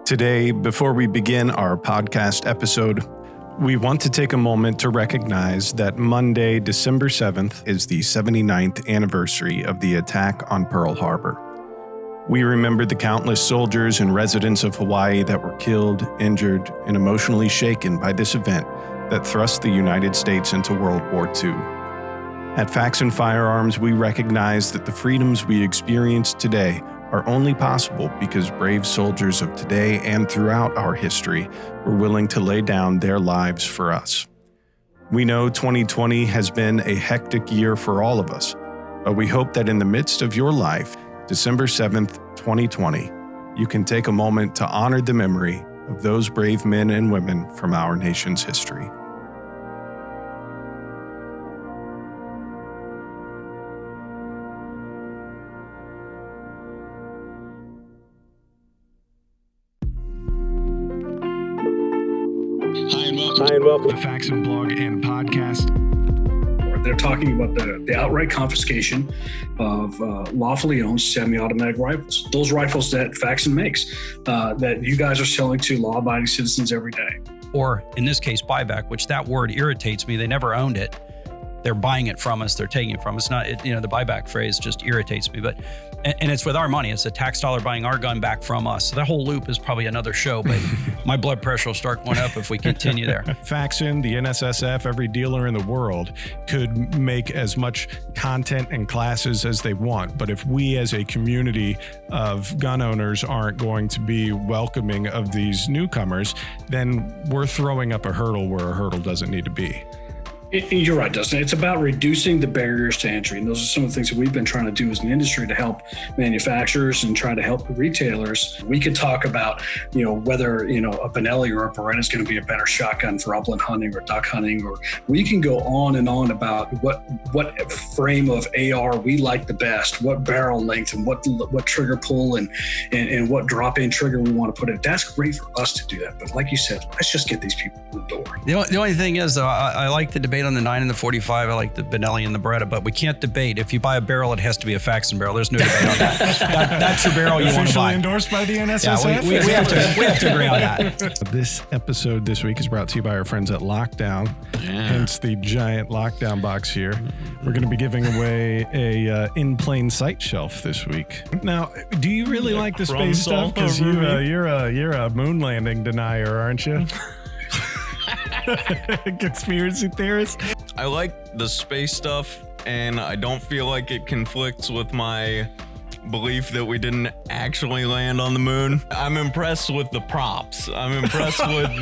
Today, before we begin our podcast episode, we want to take a moment to recognize that Monday, December 7th, is the 79th anniversary of the attack on Pearl Harbor. We remember the countless soldiers and residents of Hawaii that were killed, injured, and emotionally shaken by this event that thrust the United States into World War II. At Faxon Firearms, we recognize that the freedoms we experience today are only possible because brave soldiers of today and throughout our history were willing to lay down their lives for us. We know 2020 has been a hectic year for all of us, but we hope that in the midst of your life, December 7th, 2020, you can take a moment to honor the memory of those brave men and women from our nation's history. Hi and welcome to Faxon blog and podcast. They're talking about the outright confiscation of lawfully owned semi-automatic rifles. Those rifles that Faxon makes, that you guys are selling to law-abiding citizens every day. Or in this case, buyback, which that word irritates me. They never owned it. They're buying it from us. They're taking it from us. The buyback phrase just irritates me. But and it's with our money. It's a tax dollar buying our gun back from us. So that whole loop is probably another show, but my blood pressure will start going up if we continue there. Faxon, the NSSF, every dealer in the world could make as much content and classes as they want. But if we as a community of gun owners aren't going to be welcoming of these newcomers, then we're throwing up a hurdle where a hurdle doesn't need to be. You're right, Dustin. It's about reducing the barriers to entry. And those are some of the things that we've been trying to do as an industry to help manufacturers and try to help retailers. We could talk about, whether, a Benelli or a Beretta is going to be a better shotgun for upland hunting or duck hunting, or we can go on and on about what frame of AR we like the best, what barrel length and what trigger pull and what drop-in trigger we want to put in. That's great for us to do that. But like you said, let's just get these people in the door. The only thing is, though, I like the debate on the 9 and the 45. I like the Benelli and the Beretta, but we can't debate. If you buy a barrel, it has to be a Faxon barrel. There's no debate on that. That's your barrel you want to buy. Officially endorsed by the NSSF? Yeah, we have to agree on that. This episode this week is brought to you by our friends at Lockdown, hence the giant Lockdown box here. We're going to be giving away a in plain sight shelf this week. Now, do you really like the space stuff? Because you're a moon landing denier, aren't you? Conspiracy theorist. I like the space stuff, and I don't feel like it conflicts with my belief that we didn't actually land on the moon. I'm impressed with the props. I'm impressed with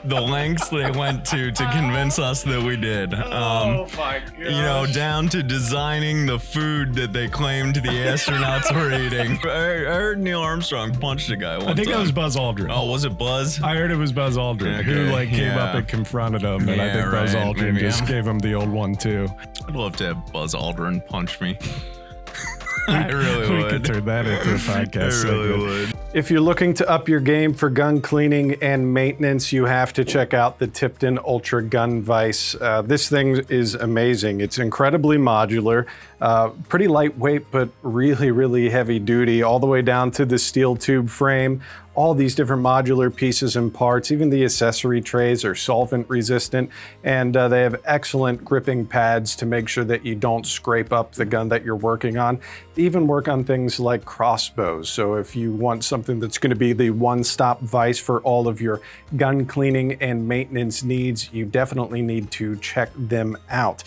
the lengths they went to convince us that we did. Oh my God. Down to designing the food that they claimed the astronauts were eating. I heard Neil Armstrong punched a guy one time. I think that was Buzz Aldrin. Oh, was it Buzz? I heard it was Buzz Aldrin who came up and confronted him, and I think Buzz Aldrin just gave him the old one too. I'd love to have Buzz Aldrin punch me. I really would. We could turn that into a podcast. I really would. If you're looking to up your game for gun cleaning and maintenance, you have to check out the Tipton Ultra Gun Vise. This thing is amazing. It's incredibly modular, pretty lightweight, but really, really heavy duty, all the way down to the steel tube frame. All these different modular pieces and parts, even the accessory trays are solvent resistant, and they have excellent gripping pads to make sure that you don't scrape up the gun that you're working on. They even work on things like crossbows. So if you want something that's going to be the one-stop vise for all of your gun cleaning and maintenance needs, you definitely need to check them out.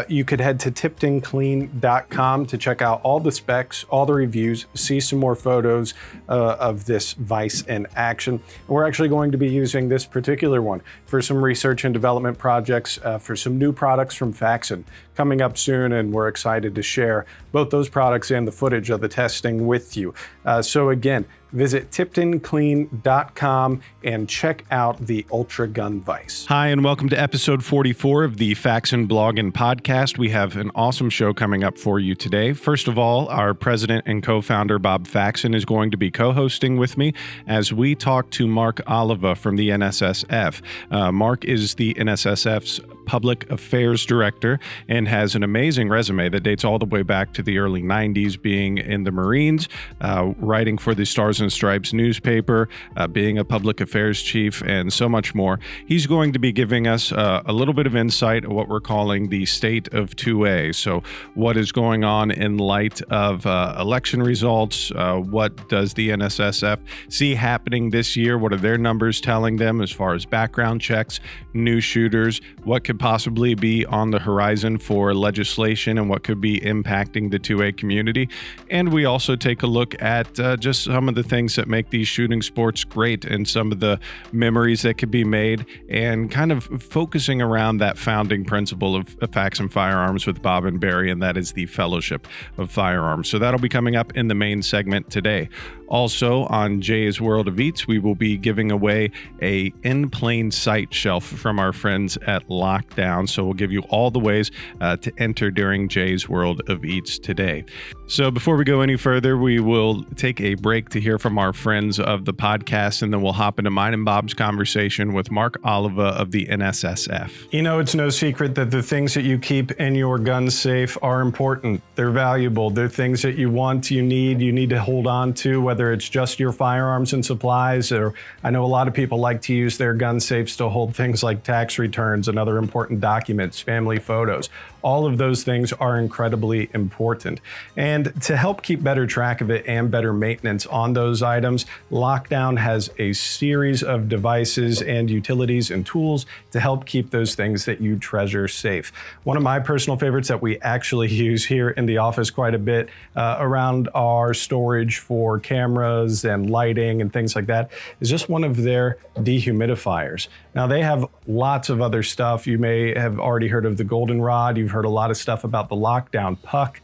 You could head to tiptonclean.com to check out all the specs, all the reviews, see some more photos of this vise in action. We're actually going to be using this particular one for some research and development projects for some new products from Faxon coming up soon, and we're excited to share both those products and the footage of the testing with you. So again, visit tiptonclean.com and check out the Ultra Gun Vise. Hi, and welcome to episode 44 of the Faxon blog and podcast. We have an awesome show coming up for you today. First of all, our president and co-founder, Bob Faxon, is going to be co-hosting with me as we talk to Mark Oliva from the NSSF. Mark is the NSSF's Public Affairs Director and has an amazing resume that dates all the way back to the early 90s, being in the Marines, writing for the Stars and Stripes newspaper, being a public affairs chief, and so much more. He's going to be giving us a little bit of insight of what we're calling the state of 2A. So what is going on in light of election results? What does the NSSF see happening this year? What are their numbers telling them as far as background checks, new shooters? What could possibly be on the horizon for legislation and what could be impacting the 2A community? And we also take a look at just some of the things that make these shooting sports great and some of the memories that could be made, and kind of focusing around that founding principle of Faxon Firearms with Bob and Barry, and that is the Fellowship of Firearms. So that'll be coming up in the main segment today. Also, on Jay's World of Eats, we will be giving away a in plain sight shelf from our friends at Lockdown. So we'll give you all the ways to enter during Jay's World of Eats today. So before we go any further, we will take a break to hear from our friends of the podcast, and then we'll hop into mine and Bob's conversation with Mark Oliva of the NSSF. You know, it's no secret that the things that you keep in your gun safe are important. They're valuable. They're things that you want, you need to hold on to, whether it's just your firearms and supplies, or I know a lot of people like to use their gun safes to hold things like tax returns and other important documents, family photos. All of those things are incredibly important. And to help keep better track of it and better maintenance on those items, Lockdown has a series of devices and utilities and tools to help keep those things that you treasure safe. One of my personal favorites that we actually use here in the office quite a bit around our storage for cameras and lighting and things like that is just one of their dehumidifiers. Now, they have lots of other stuff. You may have already heard of the Goldenrod. You've heard a lot of stuff about the Lockdown Puck,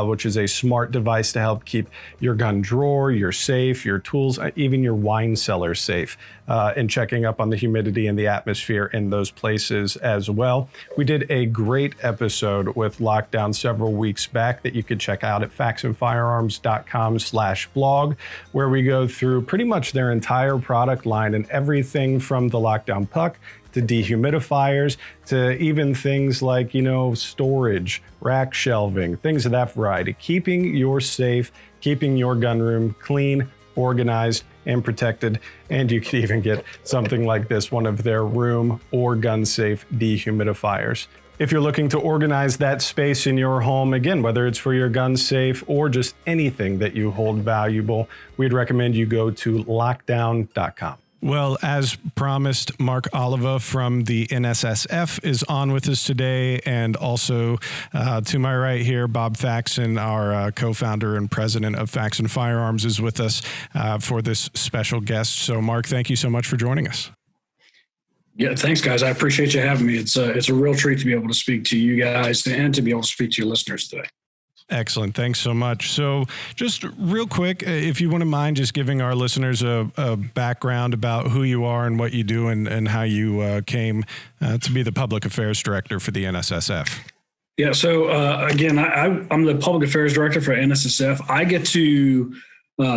which is a smart device to help keep your gun drawer, your safe, your tools, even your wine cellar safe, and checking up on the humidity and the atmosphere in those places as well. We did a great episode with Lockdown several weeks back that you could check out at faxonfirearms.com/blog, where we go through pretty much their entire product line and everything from the Lockdown Puck to dehumidifiers, to even things like, storage, rack shelving, things of that variety. Keeping your safe, keeping your gun room clean, organized, and protected. And you could even get something like this, one of their room or gun safe dehumidifiers. If you're looking to organize that space in your home, again, whether it's for your gun safe or just anything that you hold valuable, we'd recommend you go to lockdown.com. Well, as promised, Mark Oliva from the NSSF is on with us today, and also to my right here, Bob Faxon, our co-founder and president of Faxon Firearms, is with us for this special guest. So, Mark, thank you so much for joining us. Yeah, thanks, guys. I appreciate you having me. It's a real treat to be able to speak to you guys and to be able to speak to your listeners today. Excellent. Thanks so much. So just real quick, if you wouldn't mind just giving our listeners a background about who you are and what you do and how you came to be the public affairs director for the NSSF. Yeah. So again, I'm the public affairs director for NSSF. I get to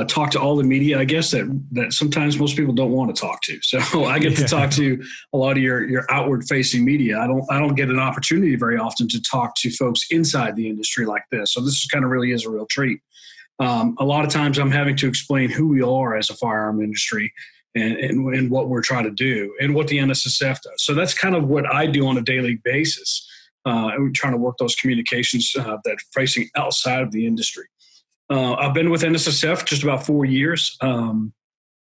talk to all the media, I guess, that sometimes most people don't want to talk to. So I get to talk to a lot of your outward facing media. I don't get an opportunity very often to talk to folks inside the industry like this. So this kind of really is a real treat. A lot of times I'm having to explain who we are as a firearm industry and what we're trying to do and what the NSSF does. So that's kind of what I do on a daily basis. And we're trying to work those communications that are facing outside of the industry. I've been with NSSF just about 4 years, and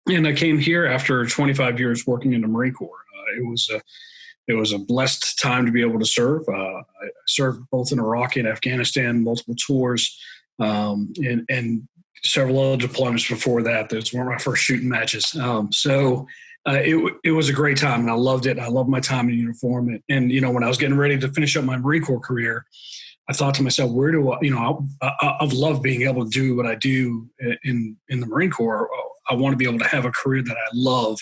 I came here after 25 years working in the Marine Corps. It was a blessed time to be able to serve. I served both in Iraq and Afghanistan, multiple tours, and several other deployments before that. Those were my first shooting matches. So it was a great time, and I loved it. I loved my time in uniform. And when I was getting ready to finish up my Marine Corps career, I thought to myself, where do I've loved being able to do what I do in the Marine Corps. I want to be able to have a career that I love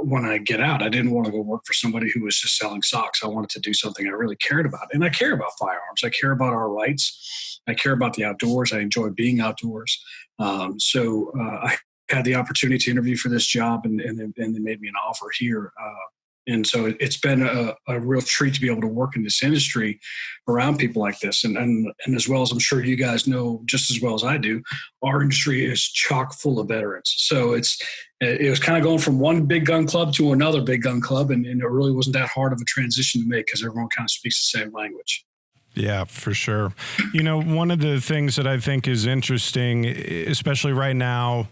when I get out. I didn't want to go work for somebody who was just selling socks. I wanted to do something I really cared about. And I care about firearms. I care about our rights. I care about the outdoors. I enjoy being outdoors. So I had the opportunity to interview for this job, and they made me an offer here And so it's been a real treat to be able to work in this industry around people like this. And as well as I'm sure you guys know just as well as I do, our industry is chock full of veterans. So it was kind of going from one big gun club to another big gun club. And it really wasn't that hard of a transition to make because everyone kind of speaks the same language. Yeah, for sure. One of the things that I think is interesting, especially right now,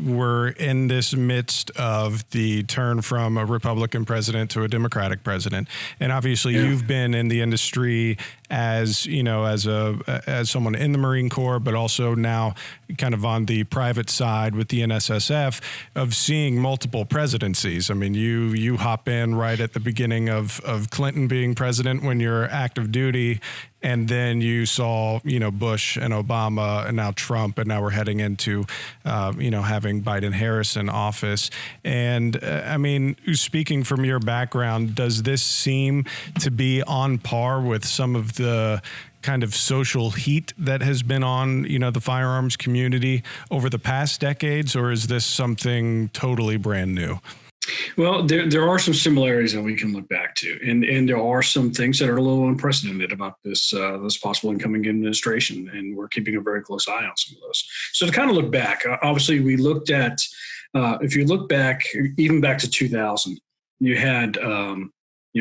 we're in this midst of the turn from a Republican president to a Democratic president. And obviously you've been in the industry as someone in the Marine Corps, but also now kind of on the private side with the NSSF of seeing multiple presidencies. I mean, you hop in right at the beginning of Clinton being president when you're active duty. And then you saw, Bush and Obama and now Trump, and now we're heading into, having Biden-Harris in office. And I mean, speaking from your background, does this seem to be on par with some of the kind of social heat that has been on, the firearms community over the past decades, or is this something totally brand new? Well, there are some similarities that we can look back to, and there are some things that are a little unprecedented about this possible incoming administration, and we're keeping a very close eye on some of those. So to kind of look back, obviously we looked at, if you look back, even back to 2000, you had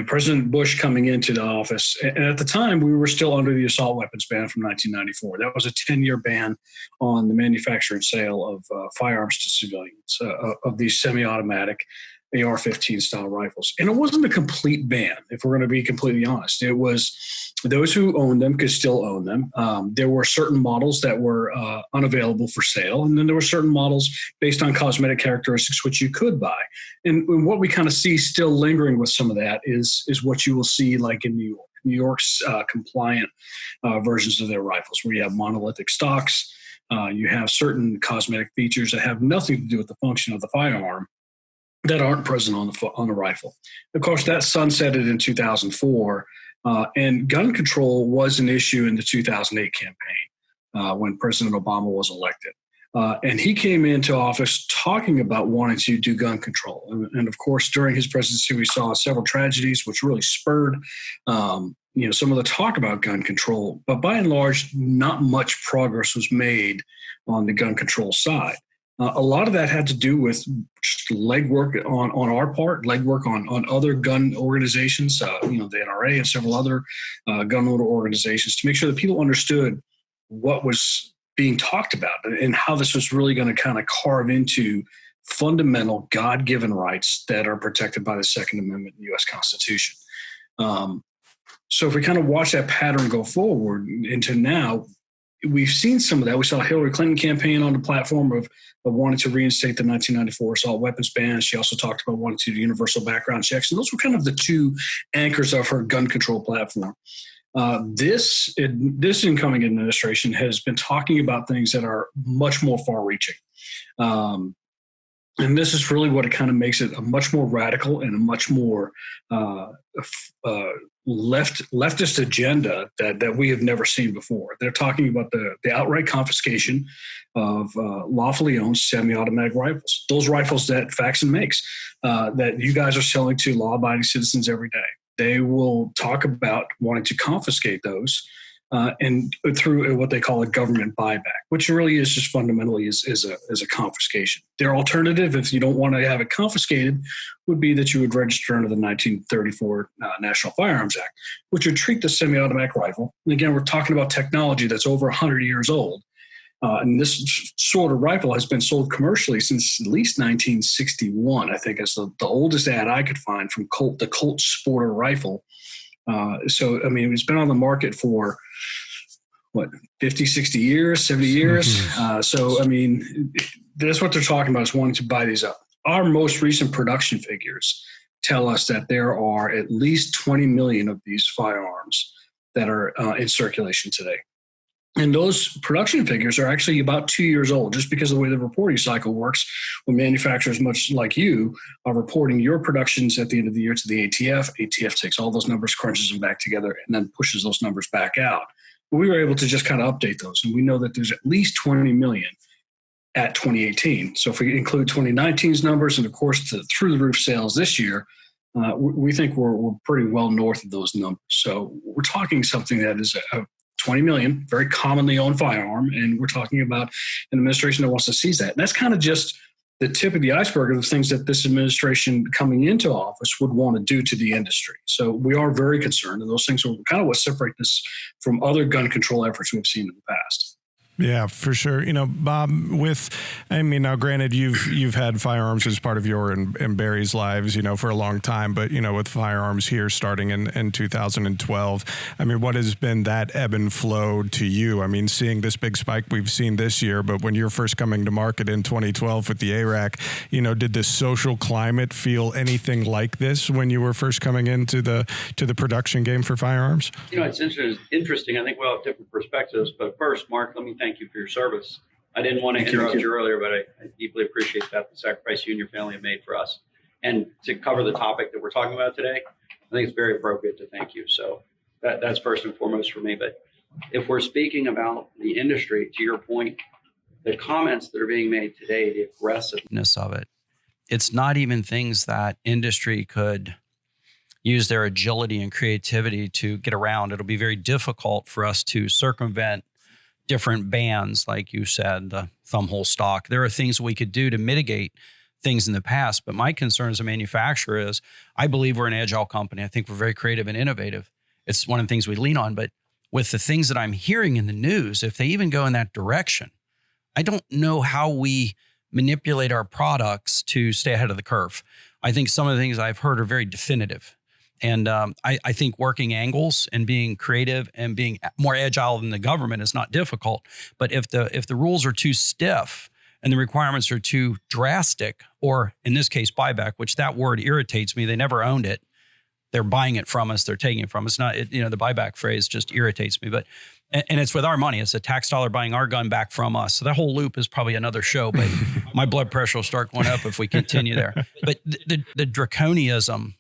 President Bush coming into the office, and at the time we were still under the assault weapons ban from 1994. That was a 10-year ban on the manufacture and sale of firearms to civilians of these semi-automatic AR-15 style rifles. And it wasn't a complete ban, if we're going to be completely honest. It was those who owned them could still own them. There were certain models that were unavailable for sale. And then there were certain models based on cosmetic characteristics, which you could buy. And what we kind of see still lingering with some of that is what you will see like in New York. New York's compliant versions of their rifles, where you have monolithic stocks. You have certain cosmetic features that have nothing to do with the function of the firearm that aren't present on the rifle. Of course, that sunsetted in 2004, and gun control was an issue in the 2008 campaign when President Obama was elected. And he came into office talking about wanting to do gun control. And of course, during his presidency, we saw several tragedies, which really spurred some of the talk about gun control. But by and large, not much progress was made on the gun control side. A lot of that had to do with just legwork on our part, legwork on other gun organizations, the NRA and several other gun owner organizations, to make sure that people understood what was being talked about and how this was really going to kind of carve into fundamental God-given rights that are protected by the Second Amendment in the U.S. Constitution. So if we kind of watch that pattern go forward into now, we've seen some of that. We saw a Hillary Clinton campaign on the platform of wanting to reinstate the 1994 assault weapons ban. She also talked about wanting to do universal background checks. And those were kind of the two anchors of her gun control platform. This incoming administration has been talking about things that are much more far-reaching. And this is really what it kind of makes it a much more radical and a much more leftist agenda that we have never seen before. They're talking about the outright confiscation of lawfully owned semi-automatic rifles. Those rifles that Faxon makes, that you guys are selling to law-abiding citizens every day. They will talk about wanting to confiscate those and through what they call a government buyback, which really is just fundamentally is a confiscation. Their alternative, if you don't want to have it confiscated, would be that you would register under the 1934 National Firearms Act, which would treat the semi-automatic rifle. And again, we're talking about technology that's over 100 years old. And this sort of rifle has been sold commercially since at least 1961, I think, is the oldest ad I could find from the Colt Sporter rifle. So, I mean, it's been on the market for, 50, 60 years, 70 years. So, I mean, that's what they're talking about, is wanting to buy these up. Our most recent production figures tell us that there are at least 20 million of these firearms that are in circulation today. And those production figures are actually about 2 years old, just because of the way the reporting cycle works. When manufacturers, much like you, are reporting your productions at the end of the year to the ATF, ATF takes all those numbers, crunches them back together, and then pushes those numbers back out. But we were able to just kind of update those. And we know that there's at least 20 million at 2018. So if we include 2019's numbers and, of course, the through-the-roof sales this year, we think we're pretty well north of those numbers. So we're talking something that is a 20 million, very commonly owned firearm, and we're talking about an administration that wants to seize that. And that's kind of just the tip of the iceberg of the things that this administration coming into office would want to do to the industry. So we are very concerned, and those things are kind of what separate this from other gun control efforts we've seen in the past. Yeah, for sure. Bob, now granted, you've had firearms as part of your and Barry's lives, for a long time, but, with firearms here starting in 2012, what has been that ebb and flow to you? Seeing this big spike we've seen this year, but when you're first coming to market in 2012 with the ARAC, did the social climate feel anything like this when you were first coming into the production game for firearms? It's interesting. I think we'll have different perspectives, but first, Mark, let me thank you for your service. I didn't want to interrupt you earlier, but I deeply appreciate the sacrifice you and your family have made for us. And to cover the topic that we're talking about today, I think it's very appropriate to thank you. So that's first and foremost for me. But if we're speaking about the industry, to your point, the comments that are being made today, the aggressiveness of it, it's not even things that industry could use their agility and creativity to get around. It'll be very difficult for us to circumvent different bans, like you said, the thumbhole stock. There are things we could do to mitigate things in the past, but my concern as a manufacturer is I believe we're an agile company. I think we're very creative and innovative. It's one of the things we lean on, but with the things that I'm hearing in the news, if they even go in that direction, I don't know how we manipulate our products to stay ahead of the curve. I think some of the things I've heard are very definitive. And I think working angles and being creative and being more agile than the government is not difficult. But if the rules are too stiff and the requirements are too drastic, or in this case, buyback, which that word irritates me. They never owned it. They're buying it from us. They're taking it from us. The buyback phrase just irritates me. But and it's with our money. It's a tax dollar buying our gun back from us. So that whole loop is probably another show. But my blood pressure will start going up if we continue there. But the draconianism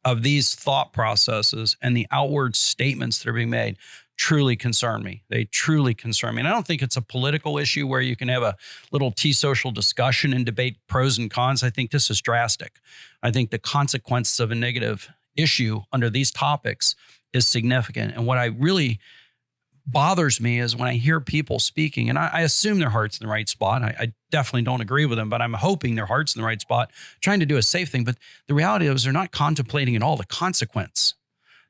of these thought processes and the outward statements that are being made truly concern me. They truly concern me. And I don't think it's a political issue where you can have a little social discussion and debate pros and cons. I think this is drastic. I think the consequences of a negative issue under these topics is significant. And what I really bothers me is when I hear people speaking, and I assume their heart's in the right spot. I definitely don't agree with them, but I'm hoping their heart's in the right spot, trying to do a safe thing. But the reality is they're not contemplating at all the consequence.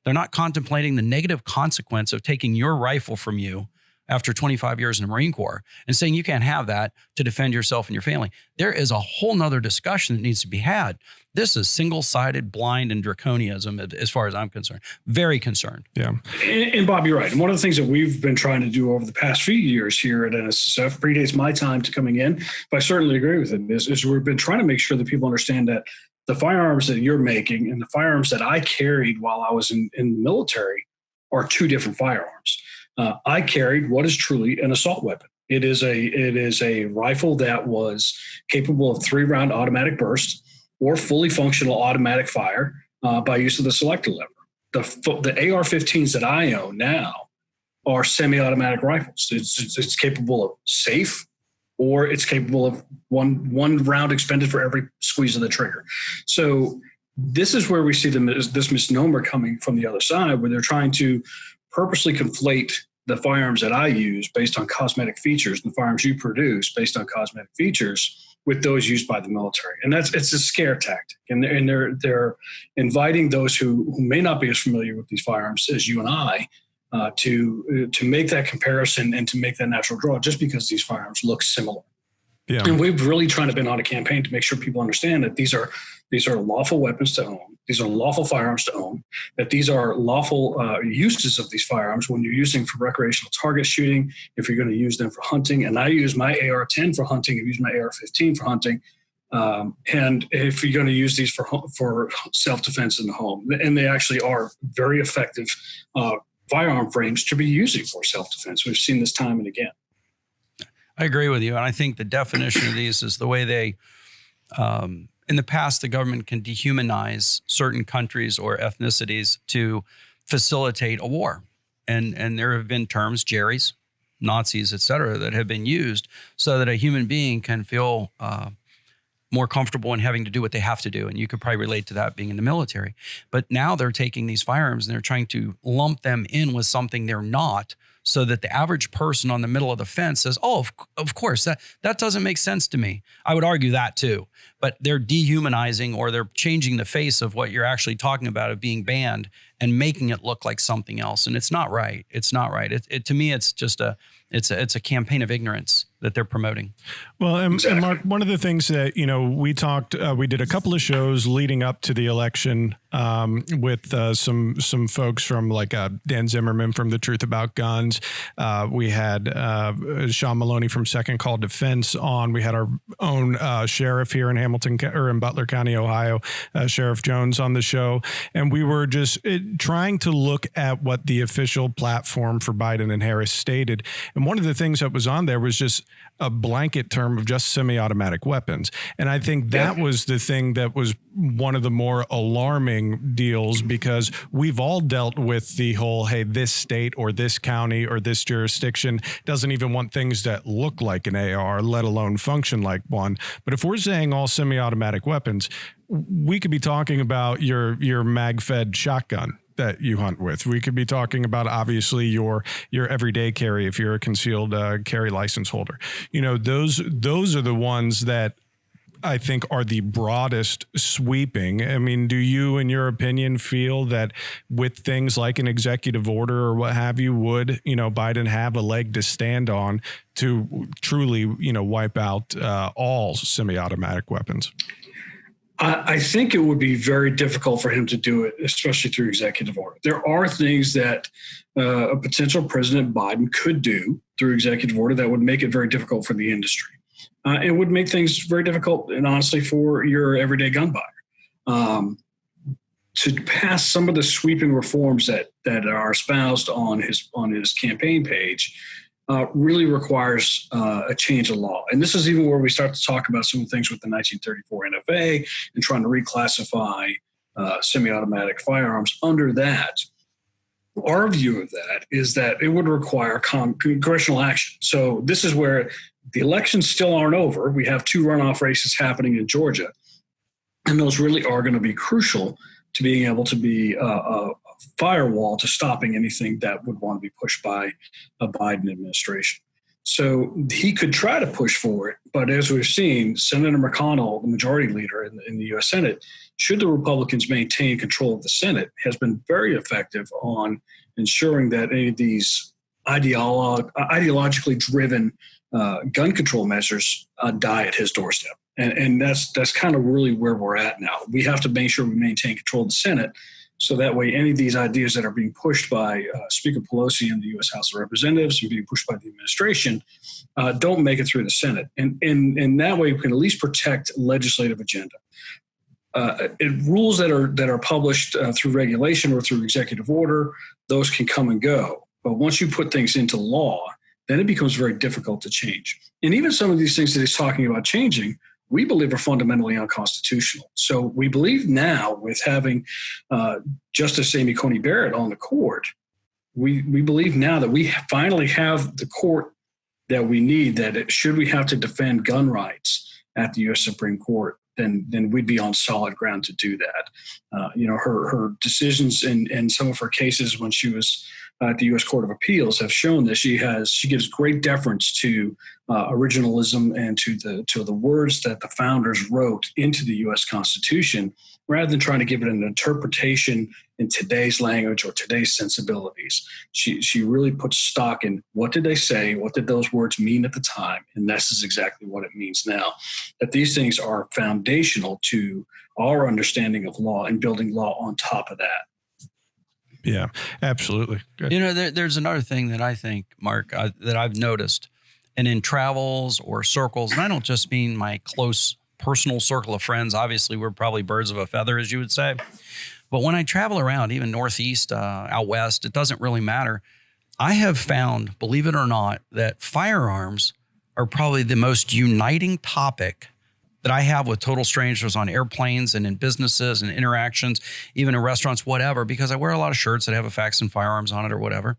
They're not contemplating the negative consequence of taking your rifle from you after 25 years in the Marine Corps and saying you can't have that to defend yourself and your family. There is a whole nother discussion that needs to be had. This is single-sided, blind, and draconianism as far as I'm concerned. Very concerned. Yeah. And Bob, you're right. And one of the things that we've been trying to do over the past few years here at NSSF predates my time to coming in, but I certainly agree with it, is we've been trying to make sure that people understand that the firearms that you're making and the firearms that I carried while I was in the military are two different firearms. I carried what is truly an assault weapon. It is a rifle that was capable of 3-round automatic burst or fully functional automatic fire by use of the selector lever. The AR-15s that I own now are semi-automatic rifles. It's capable of safe, or it's capable of one round expended for every squeeze of the trigger. So this is where we see this misnomer coming from the other side, where they're trying to purposely conflate the firearms that I use based on cosmetic features, and the firearms you produce based on cosmetic features, with those used by the military. And it's a scare tactic. And they're inviting those who may not be as familiar with these firearms as you and I to make that comparison and to make that natural draw just because these firearms look similar. Yeah. And we've really trying to been on a campaign to make sure people understand that these are lawful weapons to own. These are lawful firearms to own, that these are lawful uses of these firearms when you're using for recreational target shooting, if you're going to use them for hunting. And I use my AR-10 for hunting. I use my AR-15 for hunting. And if you're going to use these for self-defense in the home, and they actually are very effective firearm frames to be using for self-defense. We've seen this time and again. I agree with you. And I think the definition of these is the way they, in the past, the government can dehumanize certain countries or ethnicities to facilitate a war. And there have been terms, Jerry's, Nazis, et cetera, that have been used so that a human being can feel more comfortable in having to do what they have to do. And you could probably relate to that being in the military. But now they're taking these firearms and they're trying to lump them in with something they're not, so that the average person on the middle of the fence says, oh, of course, that doesn't make sense to me. I would argue that too. But they're dehumanizing, or they're changing the face of what you're actually talking about of being banned and making it look like something else. And it's not right. It's not right. To me, it's just it's a campaign of ignorance that they're promoting. Well, and Mark, one of the things that, we did a couple of shows leading up to the election with some folks from like Dan Zimmerman from The Truth About Guns. We had Sean Maloney from Second Call Defense on. We had our own sheriff here in in Butler County, Ohio, Sheriff Jones on the show. And we were just trying to look at what the official platform for Biden and Harris stated. And one of the things that was on there was just a blanket term of just semi-automatic weapons. And I think that was the thing that was one of the more alarming deals, because we've all dealt with the whole, hey, this state or this county or this jurisdiction doesn't even want things that look like an AR, let alone function like one. But if we're saying all semi-automatic weapons, we could be talking about your mag-fed shotgun that you hunt with. We could be talking about, obviously, your everyday carry if you're a concealed carry license holder. Those are the ones that I think are the broadest sweeping. I mean, do you, in your opinion, feel that with things like an executive order or what have you, would, Biden have a leg to stand on to truly, wipe out all semi-automatic weapons? I think it would be very difficult for him to do it, especially through executive order. There are things that a potential President Biden could do through executive order that would make it very difficult for the industry. It would make things very difficult, and honestly, for your everyday gun buyer. To pass some of the sweeping reforms that are espoused on his campaign page really requires a change of law. And this is even where we start to talk about some of the things with the 1934 NFA and trying to reclassify semi-automatic firearms under that. Our view of that is that it would require congressional action. So this is where the elections still aren't over. We have 2 runoff races happening in Georgia, and those really are going to be crucial to being able to be a firewall to stopping anything that would want to be pushed by a Biden administration. So he could try to push for it, but as we've seen, Senator McConnell, the majority leader in the U.S. Senate, should the Republicans maintain control of the Senate, has been very effective on ensuring that any of these ideologically driven gun control measures die at his doorstep. And that's kind of really where we're at now. We have to make sure we maintain control of the Senate, so that way any of these ideas that are being pushed by Speaker Pelosi in the U.S. House of Representatives and being pushed by the administration don't make it through the Senate. And that way we can at least protect legislative agenda. Rules that are published through regulation or through executive order, those can come and go. But once you put things into law, then it becomes very difficult to change. And even some of these things that he's talking about changing, we believe are fundamentally unconstitutional. So we believe now, with having Justice Amy Coney Barrett on the court, we believe now that we finally have the court that we need, that should we have to defend gun rights at the U.S. Supreme Court, then we'd be on solid ground to do that. Her decisions in some of her cases when she was at the U.S. Court of Appeals have shown that she gives great deference to originalism and to the words that the founders wrote into the U.S. Constitution, rather than trying to give it an interpretation in today's language or today's sensibilities. She really puts stock in what did they say, what did those words mean at the time, and this is exactly what it means now. That these things are foundational to our understanding of law and building law on top of that. Yeah, absolutely. Good. There's another thing that I think, Mark, that I've noticed, and in travels or circles, and I don't just mean my close personal circle of friends. Obviously, we're probably birds of a feather, as you would say. But when I travel around, even Northeast, out West, it doesn't really matter. I have found, believe it or not, that firearms are probably the most uniting topic that I have with total strangers on airplanes and in businesses and interactions, even in restaurants, whatever, because I wear a lot of shirts that have a Faxon Firearms on it or whatever.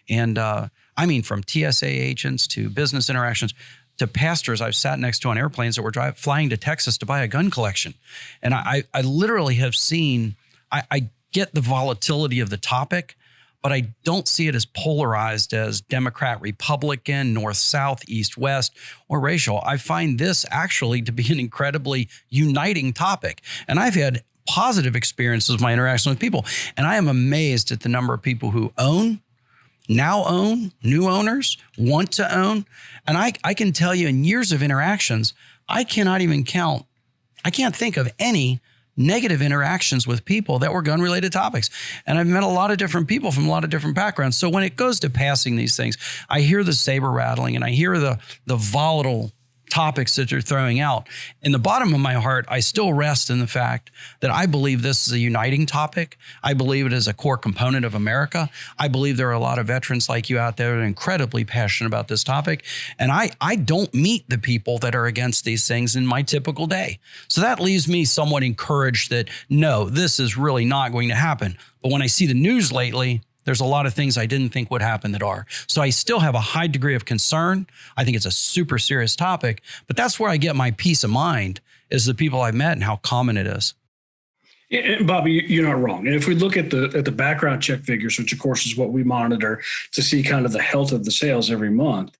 And I mean, from TSA agents to business interactions, to pastors I've sat next to on airplanes that were flying to Texas to buy a gun collection. And I literally have seen, I get the volatility of the topic, but I don't see it as polarized as Democrat, Republican, North, South, East, West, or racial. I find this actually to be an incredibly uniting topic. And I've had positive experiences with my interaction with people. And I am amazed at the number of people who now own, new owners, want to own. And I can tell you in years of interactions, I can't think of any negative interactions with people that were gun-related topics. And I've met a lot of different people from a lot of different backgrounds. So when it goes to passing these things, I hear the saber rattling and I hear the volatile topics that you're throwing out. In the bottom of my heart, I still rest in the fact that I believe this is a uniting topic. I believe it is a core component of America. I believe there are a lot of veterans like you out there that are incredibly passionate about this topic. And I don't meet the people that are against these things in my typical day. So that leaves me somewhat encouraged that, no, this is really not going to happen. But when I see the news lately, there's a lot of things I didn't think would happen that are. So I still have a high degree of concern. I think it's a super serious topic, but that's where I get my peace of mind is the people I've met and how common it is. And Bobby, you're not wrong. And if we look at the background check figures, which of course is what we monitor to see kind of the health of the sales every month,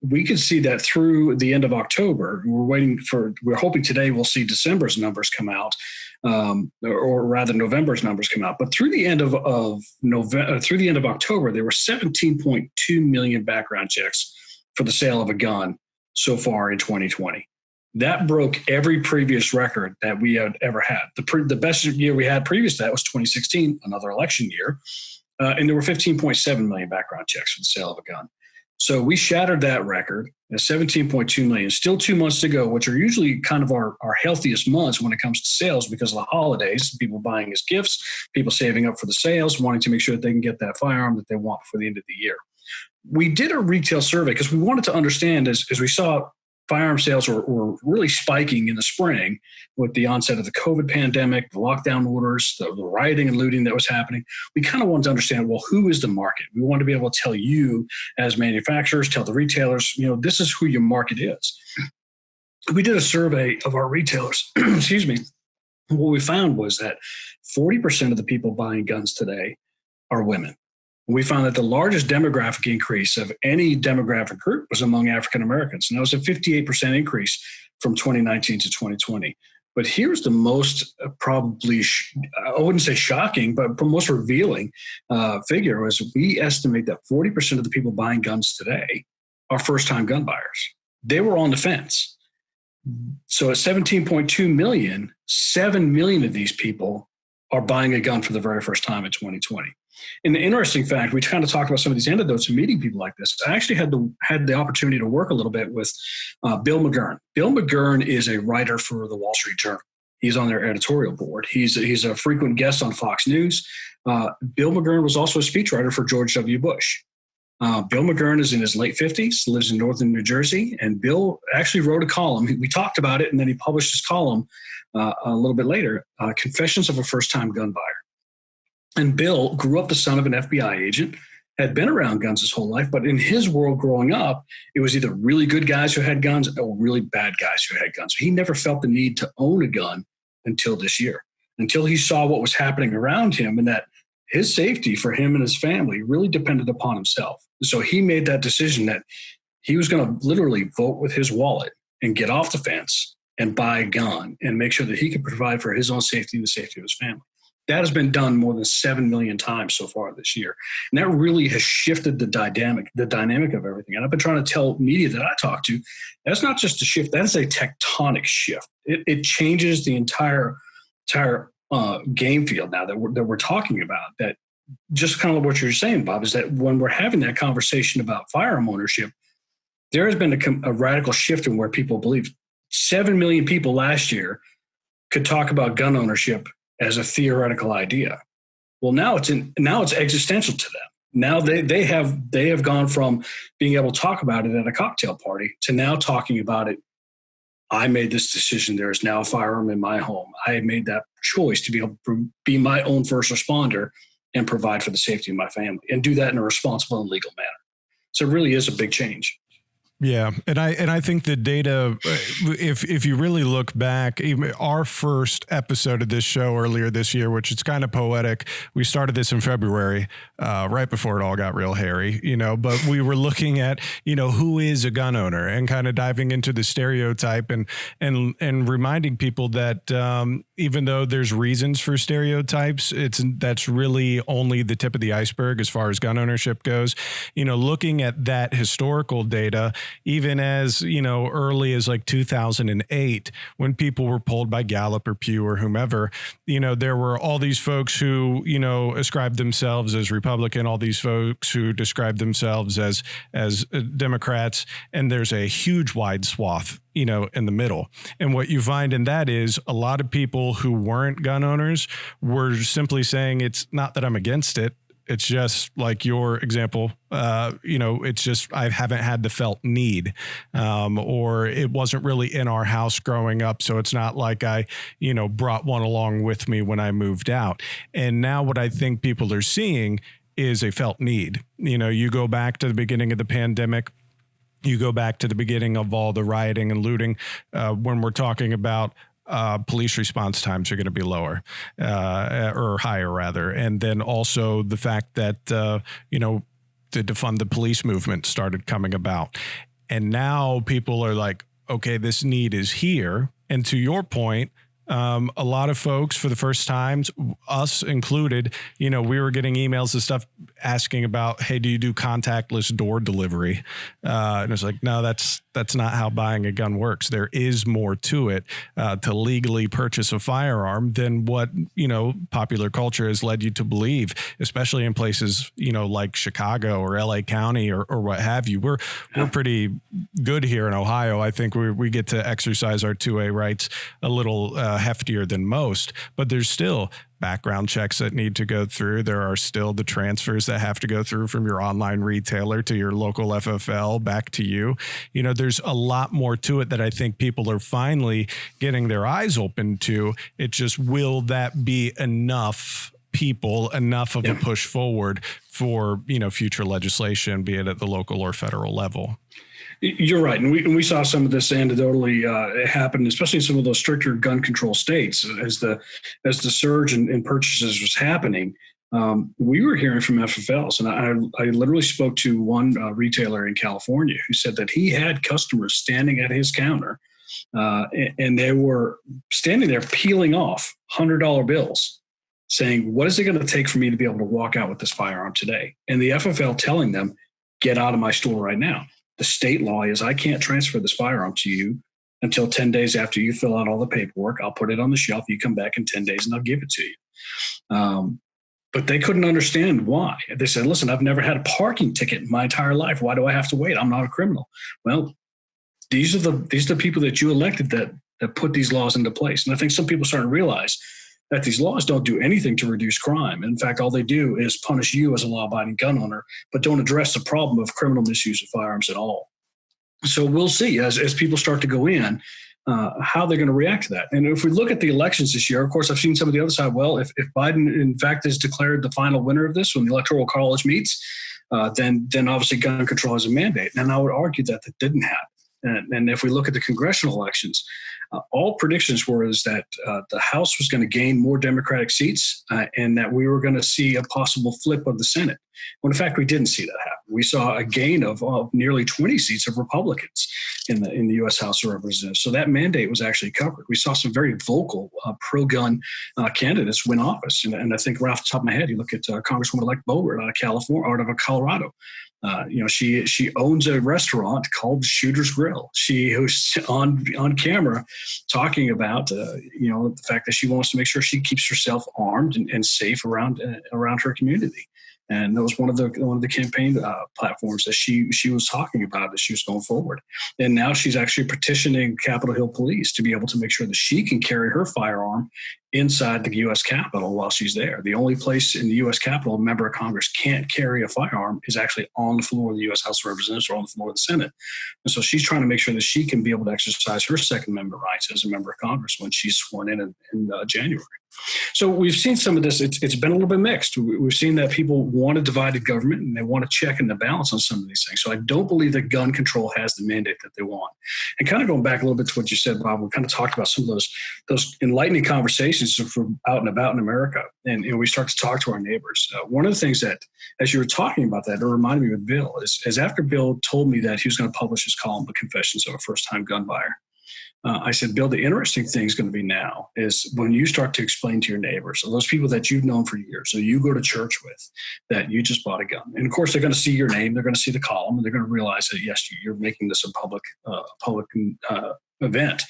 we can see that through the end of October. We're hoping today we'll see December's numbers come out. Or rather November's numbers come out. But through the end of October, there were 17.2 million background checks for the sale of a gun so far in 2020. That broke every previous record that we had ever had. The best year we had previous to that was 2016, another election year, and there were 15.7 million background checks for the sale of a gun. So we shattered that record at 17.2 million. Still 2 months to go, which are usually kind of our healthiest months when it comes to sales because of the holidays, people buying as gifts, people saving up for the sales, wanting to make sure that they can get that firearm that they want before the end of the year. We did a retail survey because we wanted to understand as we saw firearm sales were really spiking in the spring with the onset of the COVID pandemic, the lockdown orders, the rioting and looting that was happening. We kind of wanted to understand, well, who is the market? We want to be able to tell you as manufacturers, tell the retailers, this is who your market is. We did a survey of our retailers, excuse me. What we found was that 40% of the people buying guns today are women. We found that the largest demographic increase of any demographic group was among African Americans. And that was a 58% increase from 2019 to 2020. But here's the most probably, I wouldn't say shocking, but most revealing figure was we estimate that 40% of the people buying guns today are first-time gun buyers. They were on the fence. So at 17.2 million, 7 million of these people are buying a gun for the very first time in 2020. And the interesting fact, we kind of talked about some of these anecdotes and meeting people like this. I actually had the opportunity to work a little bit with Bill McGurn. Bill McGurn is a writer for the Wall Street Journal. He's on their editorial board. He's a frequent guest on Fox News. Bill McGurn was also a speechwriter for George W. Bush. Bill McGurn is in his late 50s, lives in northern New Jersey, and Bill actually wrote a column. We talked about it, and then he published his column a little bit later, Confessions of a First-Time Gun Buyer. And Bill grew up the son of an FBI agent, had been around guns his whole life, but in his world growing up, it was either really good guys who had guns or really bad guys who had guns. He never felt the need to own a gun until this year, until he saw what was happening around him and that his safety for him and his family really depended upon himself. So he made that decision that he was going to literally vote with his wallet and get off the fence and buy a gun and make sure that he could provide for his own safety and the safety of his family. That has been done more than 7 million times so far this year. And that really has shifted the dynamic of everything. And I've been trying to tell media that I talk to, that's not just a shift, that is a tectonic shift. It changes the entire game field now that we're talking about. That just kind of what you're saying, Bob, is that when we're having that conversation about firearm ownership, there has been a radical shift in where people believe. 7 million people last year could talk about gun ownership as a theoretical idea. Well, now it's existential to them. Now they have gone from being able to talk about it at a cocktail party to now talking about it. I made this decision. There is now a firearm in my home. I made that choice to be able to be my own first responder and provide for the safety of my family and do that in a responsible and legal manner. So it really is a big change. Yeah, and I think the data, if you really look back, even our first episode of this show earlier this year, which is kind of poetic, we started this in February, right before it all got real hairy, but we were looking at, who is a gun owner and kind of diving into the stereotype and reminding people that even though there's reasons for stereotypes, that's really only the tip of the iceberg as far as gun ownership goes. Looking at that historical data, even as, early as like 2008, when people were polled by Gallup or Pew or whomever, there were all these folks who, ascribed themselves as Republican, all these folks who described themselves as Democrats, and there's a huge wide swath, in the middle. And what you find in that is a lot of people who weren't gun owners were simply saying, it's not that I'm against it. It's just like your example, it's just I haven't had the felt need, or it wasn't really in our house growing up. So it's not like I, brought one along with me when I moved out. And now what I think people are seeing is a felt need. You go back to the beginning of the pandemic. You go back to the beginning of all the rioting and looting when we're talking about police response times are going to be lower or higher rather. And then also the fact that, the defund the police movement started coming about. And now people are like, okay, this need is here. And to your point, a lot of folks for the first time, us included, we were getting emails and stuff asking about, hey, do you do contactless door delivery? And it's like, no, that's not how buying a gun works. There is more to it to legally purchase a firearm than what, popular culture has led you to believe, especially in places, like Chicago or LA County or what have you. We're pretty good here in Ohio. I think we get to exercise our 2A rights a little heftier than most, but there's still background checks that need to go through. There are still the transfers that have to go through from your online retailer to your local FFL back to you. There's a lot more to it that I think people are finally getting their eyes open to. It just, will that be enough of a push forward for, future legislation, be it at the local or federal level? You're right. And we saw some of this anecdotally happen, especially in some of those stricter gun control states as the surge in purchases was happening. We were hearing from FFLs, and I literally spoke to one retailer in California who said that he had customers standing at his counter and they were standing there peeling off $100 bills saying, what is it going to take for me to be able to walk out with this firearm today? And the FFL telling them, get out of my store right now. The state law is I can't transfer this firearm to you until 10 days after you fill out all the paperwork. I'll put it on the shelf. You come back in 10 days and I'll give it to you. But they couldn't understand why. They said, listen, I've never had a parking ticket in my entire life. Why do I have to wait? I'm not a criminal. Well, these are the people that you elected that put these laws into place. And I think some people are starting to realize that these laws don't do anything to reduce crime. In fact, all they do is punish you as a law-abiding gun owner, but don't address the problem of criminal misuse of firearms at all. So we'll see as people start to go in, how they're going to react to that. And if we look at the elections this year, of course, I've seen some of the other side. Well, if Biden, in fact, is declared the final winner of this when the Electoral College meets, then obviously gun control is a mandate. And I would argue that didn't happen. And if we look at the congressional elections, all predictions were that the House was going to gain more Democratic seats and that we were going to see a possible flip of the Senate. When in fact, we didn't see that happen. We saw a gain of nearly 20 seats of Republicans in the U.S. House of Representatives. So that mandate was actually covered. We saw some very vocal pro-gun candidates win office. And I think right off the top of my head, you look at Congresswoman-elect Boebert out of California, out of Colorado. She owns a restaurant called Shooter's Grill. She was on camera talking about the fact that she wants to make sure she keeps herself armed and safe around her community. And that was one of the campaign platforms that she was talking about as she was going forward. And now she's actually petitioning Capitol Hill Police to be able to make sure that she can carry her firearm inside the U.S. Capitol while she's there. The only place in the U.S. Capitol a member of Congress can't carry a firearm is actually on the floor of the U.S. House of Representatives or on the floor of the Senate. And so she's trying to make sure that she can be able to exercise her Second Amendment rights as a member of Congress when she's sworn in January. So we've seen some of this. It's been a little bit mixed. We've seen that people want a divided government and they want to check and the balance on some of these things. So I don't believe that gun control has the mandate that they want. And kind of going back a little bit to what you said, Bob, we kind of talked about some of those enlightening conversations from out and about in America. And we start to talk to our neighbors. One of the things that, as you were talking about that, it reminded me of Bill, is after Bill told me that he was going to publish his column, The Confessions of a First-Time Gun Buyer, I said, Bill, the interesting thing is going to be now is when you start to explain to your neighbors, so those people that you've known for years, so you go to church with, that you just bought a gun. And of course, they're going to see your name, they're going to see the column, and they're going to realize that, yes, you're making this a public event.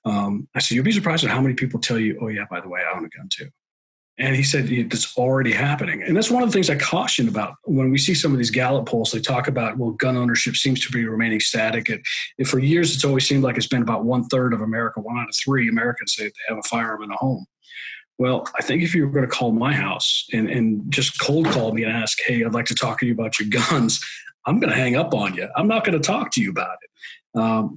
I said, you'll be surprised at how many people tell you, oh, yeah, by the way, I own a gun too. And he said, it's already happening. And that's one of the things I caution about when we see some of these Gallup polls. They talk about, well, gun ownership seems to be remaining static. And for years, it's always seemed like it's been about 1/3 of America, 1 out of 3 Americans say they have a firearm in a home. Well, I think if you were going to call my house and just cold call me and ask, hey, I'd like to talk to you about your guns, I'm going to hang up on you. I'm not going to talk to you about it.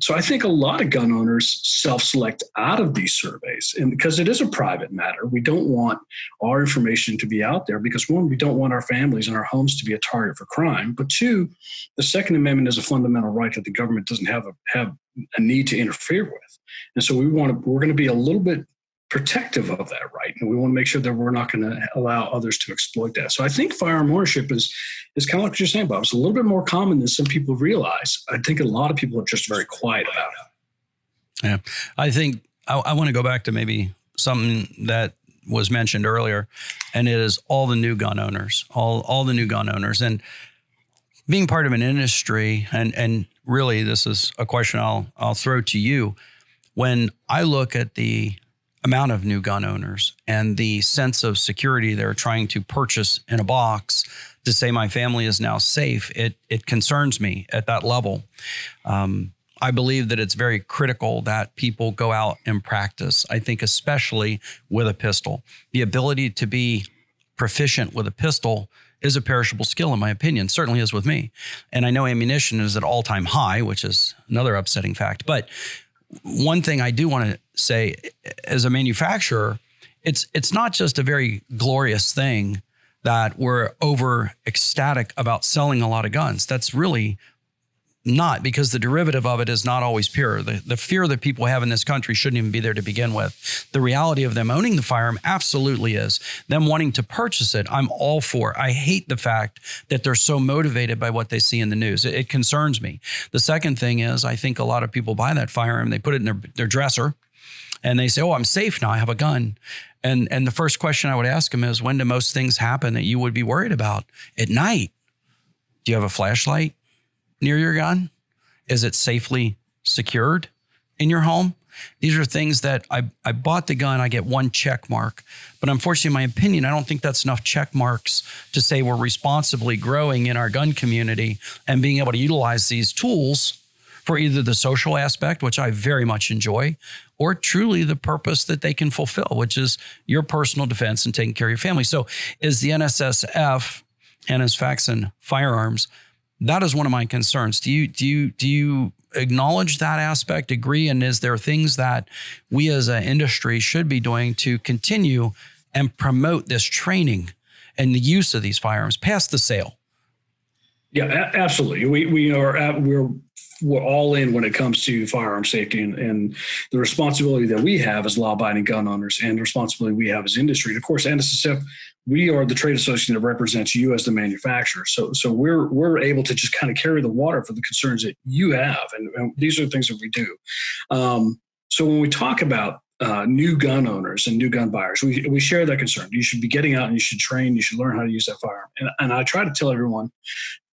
So I think a lot of gun owners self-select out of these surveys, and because it is a private matter, we don't want our information to be out there because, one, we don't want our families and our homes to be a target for crime. But two, the Second Amendment is a fundamental right that the government doesn't have a need to interfere with. And so we're going to be a little bit protective of that right. And we want to make sure that we're not going to allow others to exploit that. So I think firearm ownership is kind of like what you're saying, Bob. It's a little bit more common than some people realize. I think a lot of people are just very quiet about it. Yeah. I think I want to go back to maybe something that was mentioned earlier, and it is all the new gun owners, all the new gun owners. And being part of an industry, and really this is a question I'll throw to you. When I look at the amount of new gun owners and the sense of security they're trying to purchase in a box to say my family is now safe, it concerns me at that level. I believe that it's very critical that people go out and practice. I think especially with a pistol. The ability to be proficient with a pistol is a perishable skill, in my opinion. Certainly is with me. And I know ammunition is at all-time high, which is another upsetting fact. But one thing I do want to say, as a manufacturer, it's not just a very glorious thing that we're over ecstatic about selling a lot of guns. That's really not, because the derivative of it is not always pure. The fear that people have in this country shouldn't even be there to begin with. The reality of them owning the firearm absolutely is. Them wanting to purchase it, I'm all for. I hate the fact that they're so motivated by what they see in the news. It concerns me. The second thing is, I think a lot of people buy that firearm, they put it in their dresser, and they say, oh, I'm safe now, I have a gun. And the first question I would ask them is, when do most things happen that you would be worried about? At night. Do you have a flashlight near your gun? Is it safely secured in your home? These are things that I bought the gun, I get one check mark. But unfortunately, in my opinion, I don't think that's enough check marks to say we're responsibly growing in our gun community and being able to utilize these tools for either the social aspect, which I very much enjoy, or truly the purpose that they can fulfill, which is your personal defense and taking care of your family. So is the NSSF and as Faxon Firearms, that is one of my concerns. Do you acknowledge that aspect, agree? And is there things that we as an industry should be doing to continue and promote this training and the use of these firearms past the sale? Yeah, absolutely. We're all in when it comes to firearm safety and the responsibility that we have as law-abiding gun owners and the responsibility we have as industry. And of course, NSSF, we are the trade association that represents you as the manufacturer. So we're able to just kind of carry the water for the concerns that you have. And these are the things that we do. So when we talk about new gun owners and new gun buyers, we share that concern. You should be getting out and you should train, you should learn how to use that firearm. And I try to tell everyone,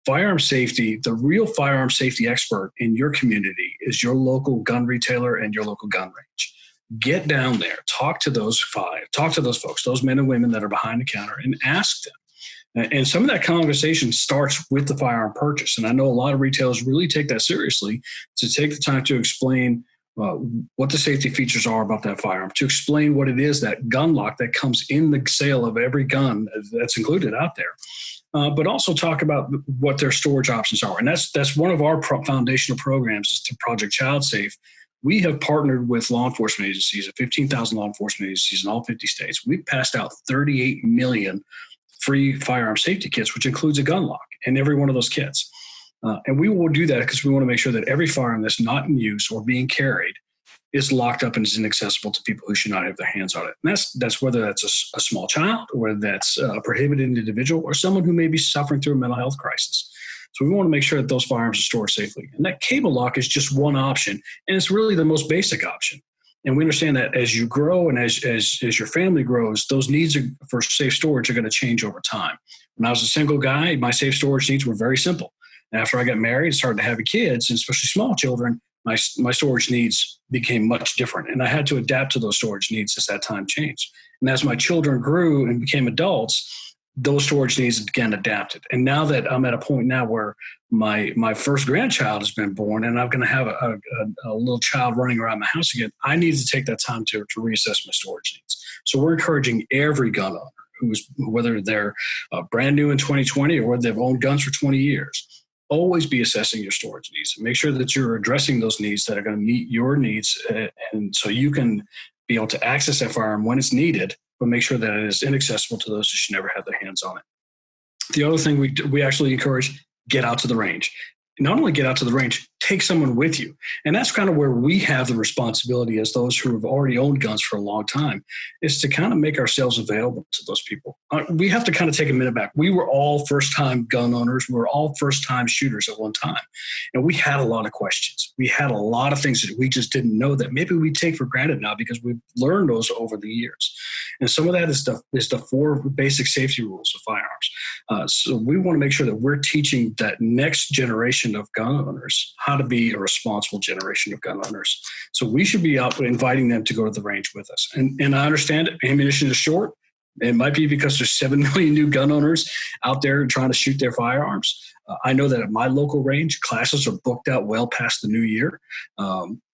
firearm safety, the real firearm safety expert in your community is your local gun retailer and your local gun range. Get down there, talk to those folks, those men and women that are behind the counter, and ask them. And some of that conversation starts with the firearm purchase. And I know a lot of retailers really take that seriously, to take the time to explain what the safety features are about that firearm, to explain what it is, that gun lock that comes in the sale of every gun that's included out there. But also talk about what their storage options are. And that's one of our foundational programs is to Project Child Safe, we have partnered with law enforcement agencies, 15,000 law enforcement agencies in all 50 states. We've passed out 38 million free firearm safety kits, which includes a gun lock in every one of those kits. And we will do that because we want to make sure that every firearm that's not in use or being carried is locked up and is inaccessible to people who should not have their hands on it. And that's whether that's a small child, or whether that's a prohibited individual, or someone who may be suffering through a mental health crisis. So we want to make sure that those firearms are stored safely. And that cable lock is just one option, and it's really the most basic option. And we understand that as you grow and as your family grows, those needs for safe storage are going to change over time. When I was a single guy, my safe storage needs were very simple. After I got married and started having kids, and especially small children, my storage needs became much different. And I had to adapt to those storage needs as that time changed. And as my children grew and became adults, those storage needs again adapted. And now that I'm at a point now where my first grandchild has been born and I'm going to have a little child running around my house again, I need to take that time to reassess my storage needs. So we're encouraging every gun owner, whether they're brand new in 2020 or whether they've owned guns for 20 years, always be assessing your storage needs. Make sure that you're addressing those needs that are going to meet your needs, and so you can be able to access that firearm when it's needed, but make sure that it is inaccessible to those who should never have their hands on it. The other thing we actually encourage, get out to the range. Not only get out to the range, take someone with you. And that's kind of where we have the responsibility as those who have already owned guns for a long time, is to kind of make ourselves available to those people. We have to kind of take a minute back. We were all first-time gun owners. We were all first-time shooters at one time. And we had a lot of questions. We had a lot of things that we just didn't know that maybe we take for granted now because we've learned those over the years. And some of that is the 4 basic safety rules of firearms. So we want to make sure that we're teaching that next generation of gun owners how to be a responsible generation of gun owners. So we should be out inviting them to go to the range with us. And I understand it, ammunition is short. It might be because there's 7 million new gun owners out there trying to shoot their firearms. I know that at my local range, classes are booked out well past the new year.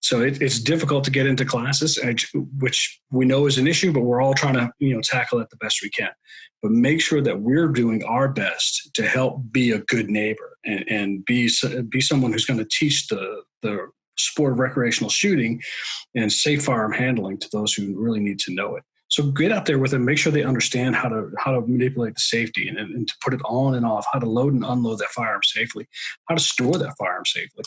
So it's difficult to get into classes, which we know is an issue, but we're all trying to tackle it the best we can. But make sure that we're doing our best to help be a good neighbor and be someone who's going to teach the sport of recreational shooting and safe firearm handling to those who really need to know it. So get out there with them, make sure they understand how to manipulate the safety and to put it on and off, how to load and unload that firearm safely, how to store that firearm safely,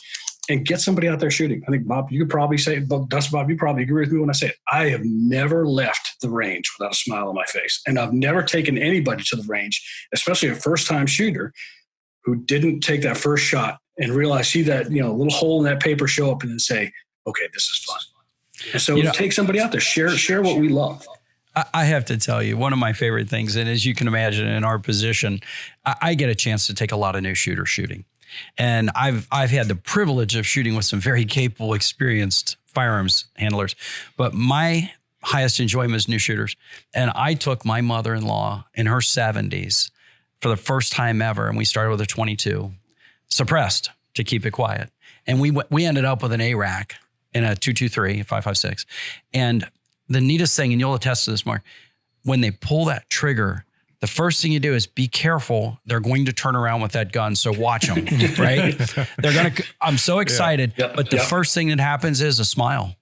and get somebody out there shooting. I think, Bob, you could probably say, Dustin, Bob, you probably agree with me when I say it. I have never left the range without a smile on my face. And I've never taken anybody to the range, especially a first-time shooter, who didn't take that first shot and realize, see that little hole in that paper show up and then say, okay, this is fun. And so take somebody out there, share what we love. I have to tell you, one of my favorite things, and as you can imagine in our position, I get a chance to take a lot of new shooters shooting. And I've had the privilege of shooting with some very capable, experienced firearms handlers. But my highest enjoyment is new shooters. And I took my mother-in-law in her 70s for the first time ever, and we started with a 22, suppressed to keep it quiet. And we ended up with an A-rack in a 223, 5.56. And the neatest thing, and you'll attest to this, Mark, when they pull that trigger, the first thing you do is be careful. They're going to turn around with that gun, so watch them, right? I'm so excited, but the first thing that happens is a smile.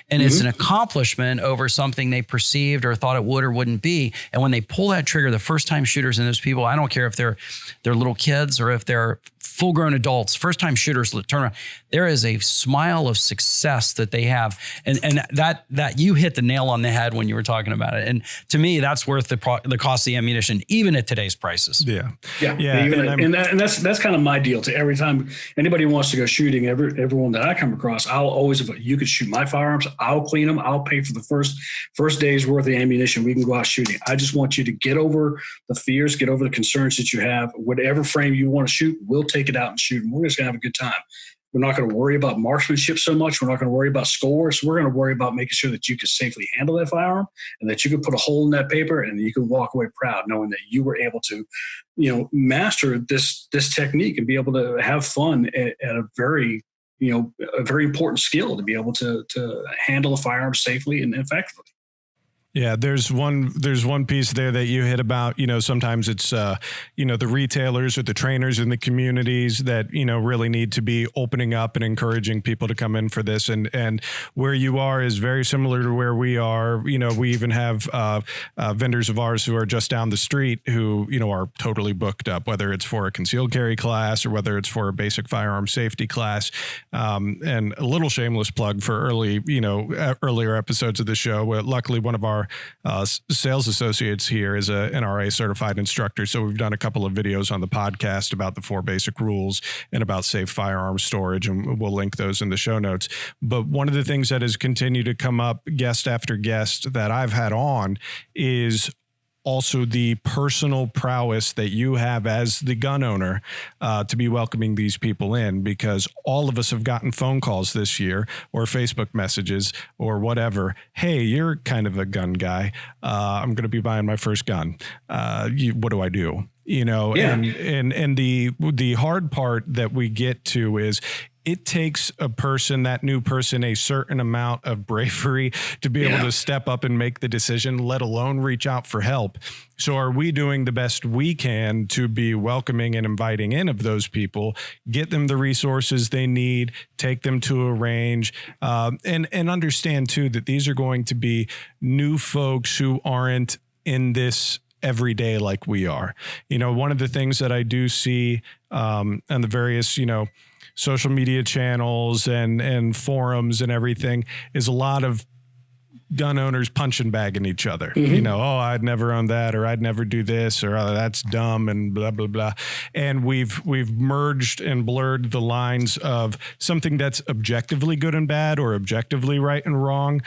And it's an accomplishment over something they perceived or thought it would or wouldn't be. And when they pull that trigger, the first-time shooters and those people, I don't care if they're little kids or if they're full-grown adults, first-time shooters turn around. There is a smile of success that they have, and that you hit the nail on the head when you were talking about it. And to me, that's worth the cost of the ammunition, even at today's prices. Yeah. And that's kind of my deal. To every time anybody wants to go shooting, everyone that I come across, I'll always, you could shoot my firearms, I'll clean them, I'll pay for the first day's worth of ammunition. We can go out shooting. I just want you to get over the fears, get over the concerns that you have. Whatever frame you want to shoot, we'll take it out and shoot, and we're just going to have a good time. We're not going to worry about marksmanship so much. We're not going to worry about scores. We're going to worry about making sure that you can safely handle that firearm and that you can put a hole in that paper and you can walk away proud knowing that you were able to, master this technique and be able to have fun at a very important skill to be able to handle a firearm safely and effectively. Yeah, there's one piece there that you hit about, sometimes it's, the retailers or the trainers in the communities that, really need to be opening up and encouraging people to come in for this. And where you are is very similar to where we are. We even have vendors of ours who are just down the street who, are totally booked up, whether it's for a concealed carry class or whether it's for a basic firearm safety class. And a little shameless plug for earlier episodes of the show. Luckily, one of our sales associates here is a NRA certified instructor. So we've done a couple of videos on the podcast about the 4 basic rules and about safe firearm storage, and we'll link those in the show notes. But one of the things that has continued to come up guest after guest that I've had on is also the personal prowess that you have as the gun owner to be welcoming these people in, because all of us have gotten phone calls this year or Facebook messages or whatever. Hey, you're kind of a gun guy. I'm going to be buying my first gun. What do I do? Yeah. And the hard part that we get to is it takes that new person, a certain amount of bravery to be able to step up and make the decision, let alone reach out for help. So are we doing the best we can to be welcoming and inviting in of those people, get them the resources they need, take them to a range, and understand too that these are going to be new folks who aren't in this every day like we are. One of the things that I do see on the various, social media channels and forums and everything is a lot of gun owners punching bagging each other. Mm-hmm. Oh, I'd never own that, or I'd never do this, or oh, that's dumb, and blah, blah, blah. And we've merged and blurred the lines of something that's objectively good and bad or objectively right and wrong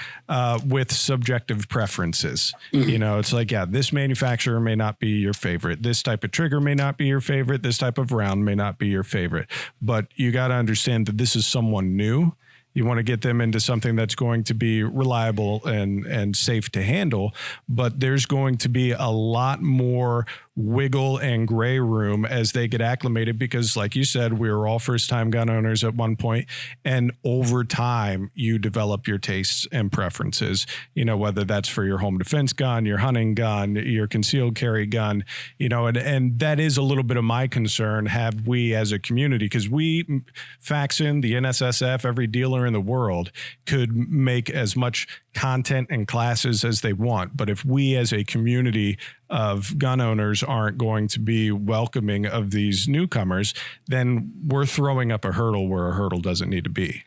with subjective preferences. Mm-hmm. It's like, this manufacturer may not be your favorite. This type of trigger may not be your favorite. This type of round may not be your favorite. But you got to understand that this is someone new. You want to get them into something that's going to be reliable and safe to handle, but there's going to be a lot more wiggle and gray room as they get acclimated, because like you said, we were all first-time gun owners at one point, and over time you develop your tastes and preferences, whether that's for your home defense gun, your hunting gun, your concealed carry gun, and that is a little bit of my concern. Have we as a community, because we, Faxon, the NSSF, every dealer in the world could make as much content and classes as they want, but if we as a community of gun owners aren't going to be welcoming of these newcomers, then we're throwing up a hurdle where a hurdle doesn't need to be.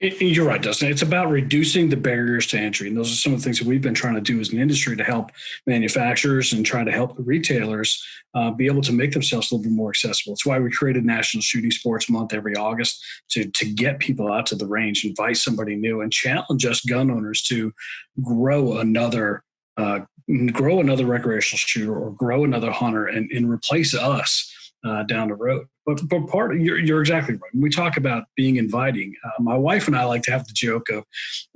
You're right, Dustin. It's about reducing the barriers to entry. And those are some of the things that we've been trying to do as an industry to help manufacturers and try to help retailers be able to make themselves a little bit more accessible. It's why we created National Shooting Sports Month every August to get people out to the range, invite somebody new, and challenge us gun owners to grow another recreational shooter or grow another hunter and replace us down the road. But you're exactly right. When we talk about being inviting, my wife and I like to have the joke of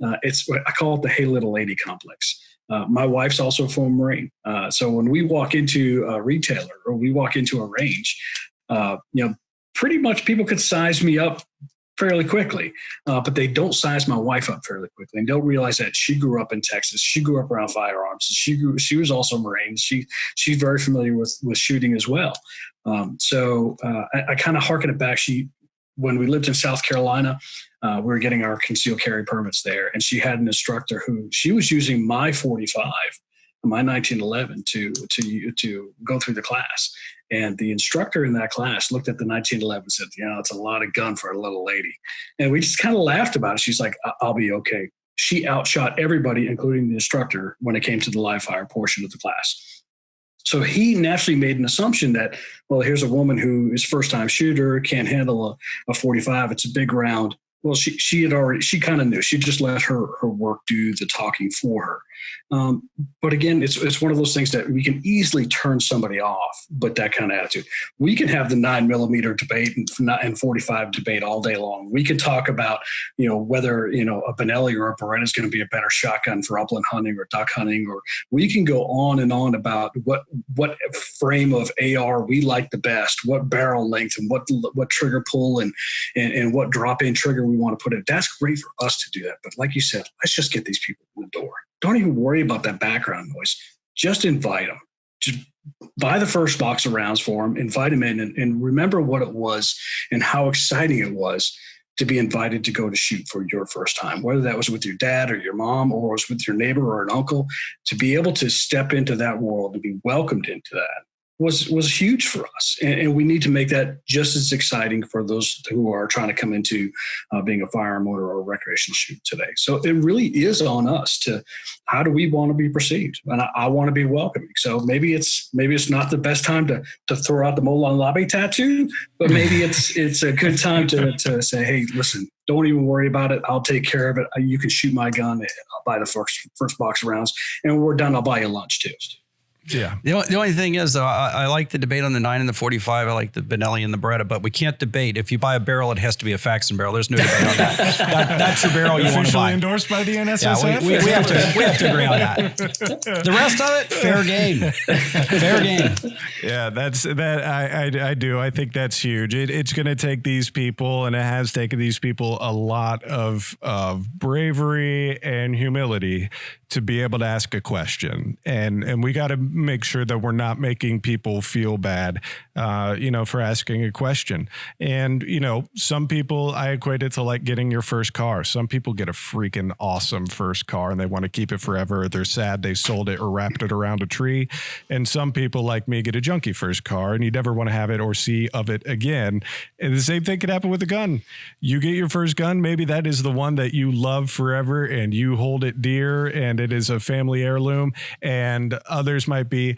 I call it the "Hey Little Lady" complex. My wife's also a former Marine, so when we walk into a retailer or we walk into a range, pretty much people could size me up fairly quickly, but they don't size my wife up fairly quickly and don't realize that she grew up in Texas. She grew up around firearms. She was also a Marine. She's very familiar with shooting as well. So I kind of harken it back. When we lived in South Carolina, we were getting our concealed carry permits there, and she had an instructor who she was using my 45, my 1911 to go through the class. And the instructor in that class looked at the 1911 and said, it's a lot of gun for a little lady. And we just kind of laughed about it. She's like, I'll be okay. She outshot everybody, including the instructor, when it came to the live fire portion of the class. So he naturally made an assumption that, well, here's a woman who is first-time shooter, can't handle a 45. It's a big round. Well, she kind of knew. She just let her work do the talking for her. But again, it's one of those things that we can easily turn somebody off, but that kind of attitude. We can have the 9mm debate and 45 debate all day long. We could talk about, whether, a Benelli or a Beretta is going to be a better shotgun for upland hunting or duck hunting, or we can go on and on about what frame of AR we like the best, what barrel length and what trigger pull and what drop-in trigger we want to put in. That's great for us to do that. But like you said, let's just get these people in the door. don't even worry about that background noise. Just invite them. Just buy the first box of rounds for them, invite them in, and remember what it was and how exciting it was to be invited to go to shoot for your first time, whether that was with your dad or your mom or was with your neighbor or an uncle. To be able to step into that world, to be welcomed into that was huge for us. And we need to make that just as exciting for those who are trying to come into being a firearm owner or a recreational shooter today. So it really is on us to, how do we want to be perceived? And I want to be welcoming. So maybe it's not the best time to throw out the Molan Labe tattoo, but maybe it's a good time to say, hey, listen, don't even worry about it. I'll take care of it. You can shoot my gun. I'll buy the first box of rounds. And when we're done, I'll buy you lunch too. Yeah. The only thing is, though, I like the debate on the 9 and the 45. I like the Benelli and the Beretta, but we can't debate. If you buy a barrel, it has to be a Faxon barrel. There's no debate on that. That's your barrel you want to buy. Officially endorsed by the NSSF? Yeah, we have to agree on that. The rest of it, fair game. Fair game. Yeah, I do. I think that's huge. It's going to take these people, and it has taken these people a lot of bravery and humility to be able to ask a question. And we got to make sure that we're not making people feel bad, for asking a question. And, some people, I equate it to like getting your first car. Some people get a freaking awesome first car and they want to keep it forever. They're sad they sold it or wrapped it around a tree. And some people like me get a junky first car and you never want to have it or see of it again. And the same thing could happen with a gun. You get your first gun. Maybe that is the one that you love forever and you hold it dear and it is a family heirloom, and others might be,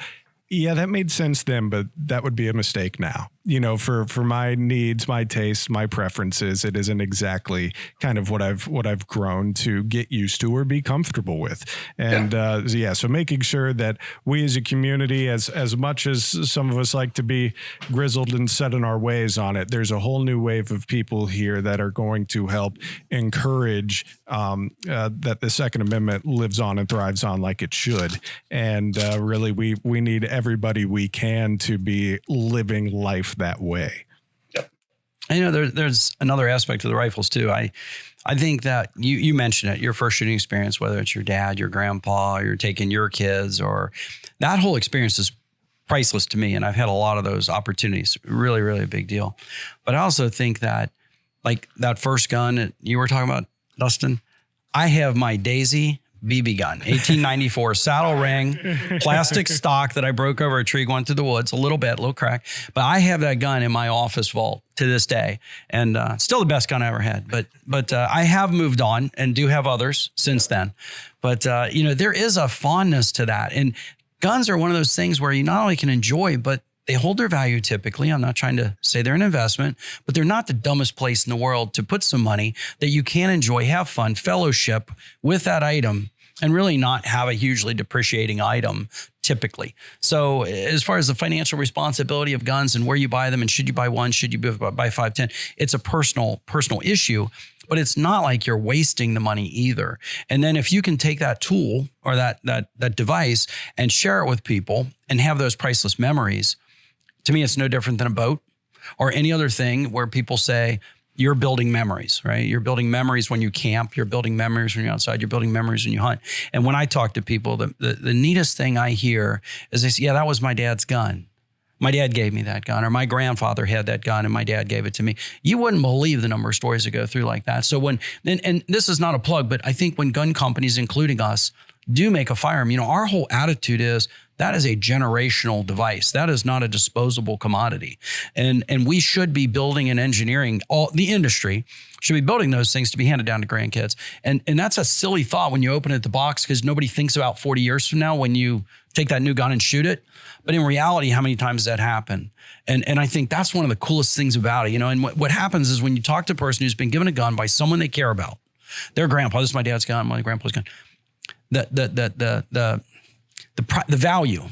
yeah, that made sense then, but that would be a mistake now. For my needs, my tastes, my preferences, it isn't exactly kind of what I've grown to get used to or be comfortable with. And so making sure that we as a community, as much as some of us like to be grizzled and set in our ways on it, there's a whole new wave of people here that are going to help encourage that the Second Amendment lives on and thrives on like it should. And really, we need everybody we can to be living life that way. Yep. And, there's another aspect of the rifles too. I think that you mentioned it, your first shooting experience, whether it's your dad, your grandpa, you're taking your kids, or that whole experience is priceless to me. And I've had a lot of those opportunities. Really, really a big deal. But I also think that like that first gun that you were talking about, Dustin, I have my Daisy BB gun, 1894 saddle ring, plastic stock that I broke over a tree going through the woods, a little crack. But I have that gun in my office vault to this day, and still the best gun I ever had. But I have moved on and do have others since then. But there is a fondness to that, and guns are one of those things where you not only can enjoy, but they hold their value typically. I'm not trying to say they're an investment, but they're not the dumbest place in the world to put some money that you can enjoy, have fun, fellowship with that item, and really not have a hugely depreciating item typically. So as far as the financial responsibility of guns and where you buy them and should you buy one, should you buy 5, 10, it's a personal issue, but it's not like you're wasting the money either. And then if you can take that tool or that device and share it with people and have those priceless memories, to me, it's no different than a boat or any other thing where people say, you're building memories, right? You're building memories when you camp. You're building memories when you're outside. You're building memories when you hunt. And when I talk to people, the neatest thing I hear is they say, yeah, that was my dad's gun. My dad gave me that gun, or my grandfather had that gun and my dad gave it to me. You wouldn't believe the number of stories that go through like that. So and this is not a plug, but I think when gun companies, including us, do make a firearm, our whole attitude is that is a generational device. That is not a disposable commodity. And we should be building and engineering, the industry should be building those things to be handed down to grandkids. And that's a silly thought when you open it the box, because nobody thinks about 40 years from now when you take that new gun and shoot it. But in reality, how many times does that happen? And I think that's one of the coolest things about it, and what happens is when you talk to a person who's been given a gun by someone they care about, their grandpa, this is my dad's gun, my grandpa's gun, the value,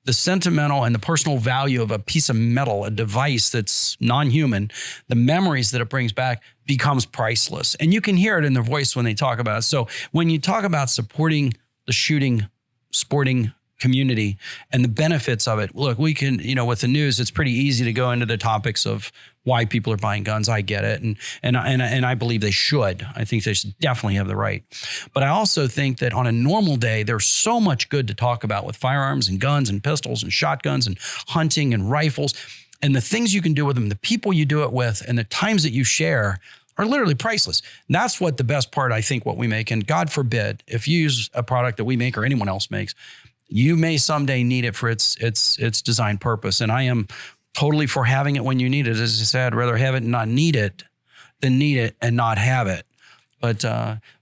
the sentimental and the personal value of a piece of metal, a device that's non-human, the memories that it brings back becomes priceless. And you can hear it in their voice when they talk about it. So when you talk about supporting the shooting, sporting community and the benefits of it. Look, we can, with the news, it's pretty easy to go into the topics of why people are buying guns. I get it. And I believe they should. I think they should definitely have the right. But I also think that on a normal day, there's so much good to talk about with firearms and guns and pistols and shotguns and hunting and rifles and the things you can do with them, the people you do it with, and the times that you share are literally priceless. And that's what the best part, I think, what we make. And God forbid, if you use a product that we make or anyone else makes, you may someday need it for its design purpose. And I am totally for having it when you need it. As I said, I'd rather have it and not need it than need it and not have it. But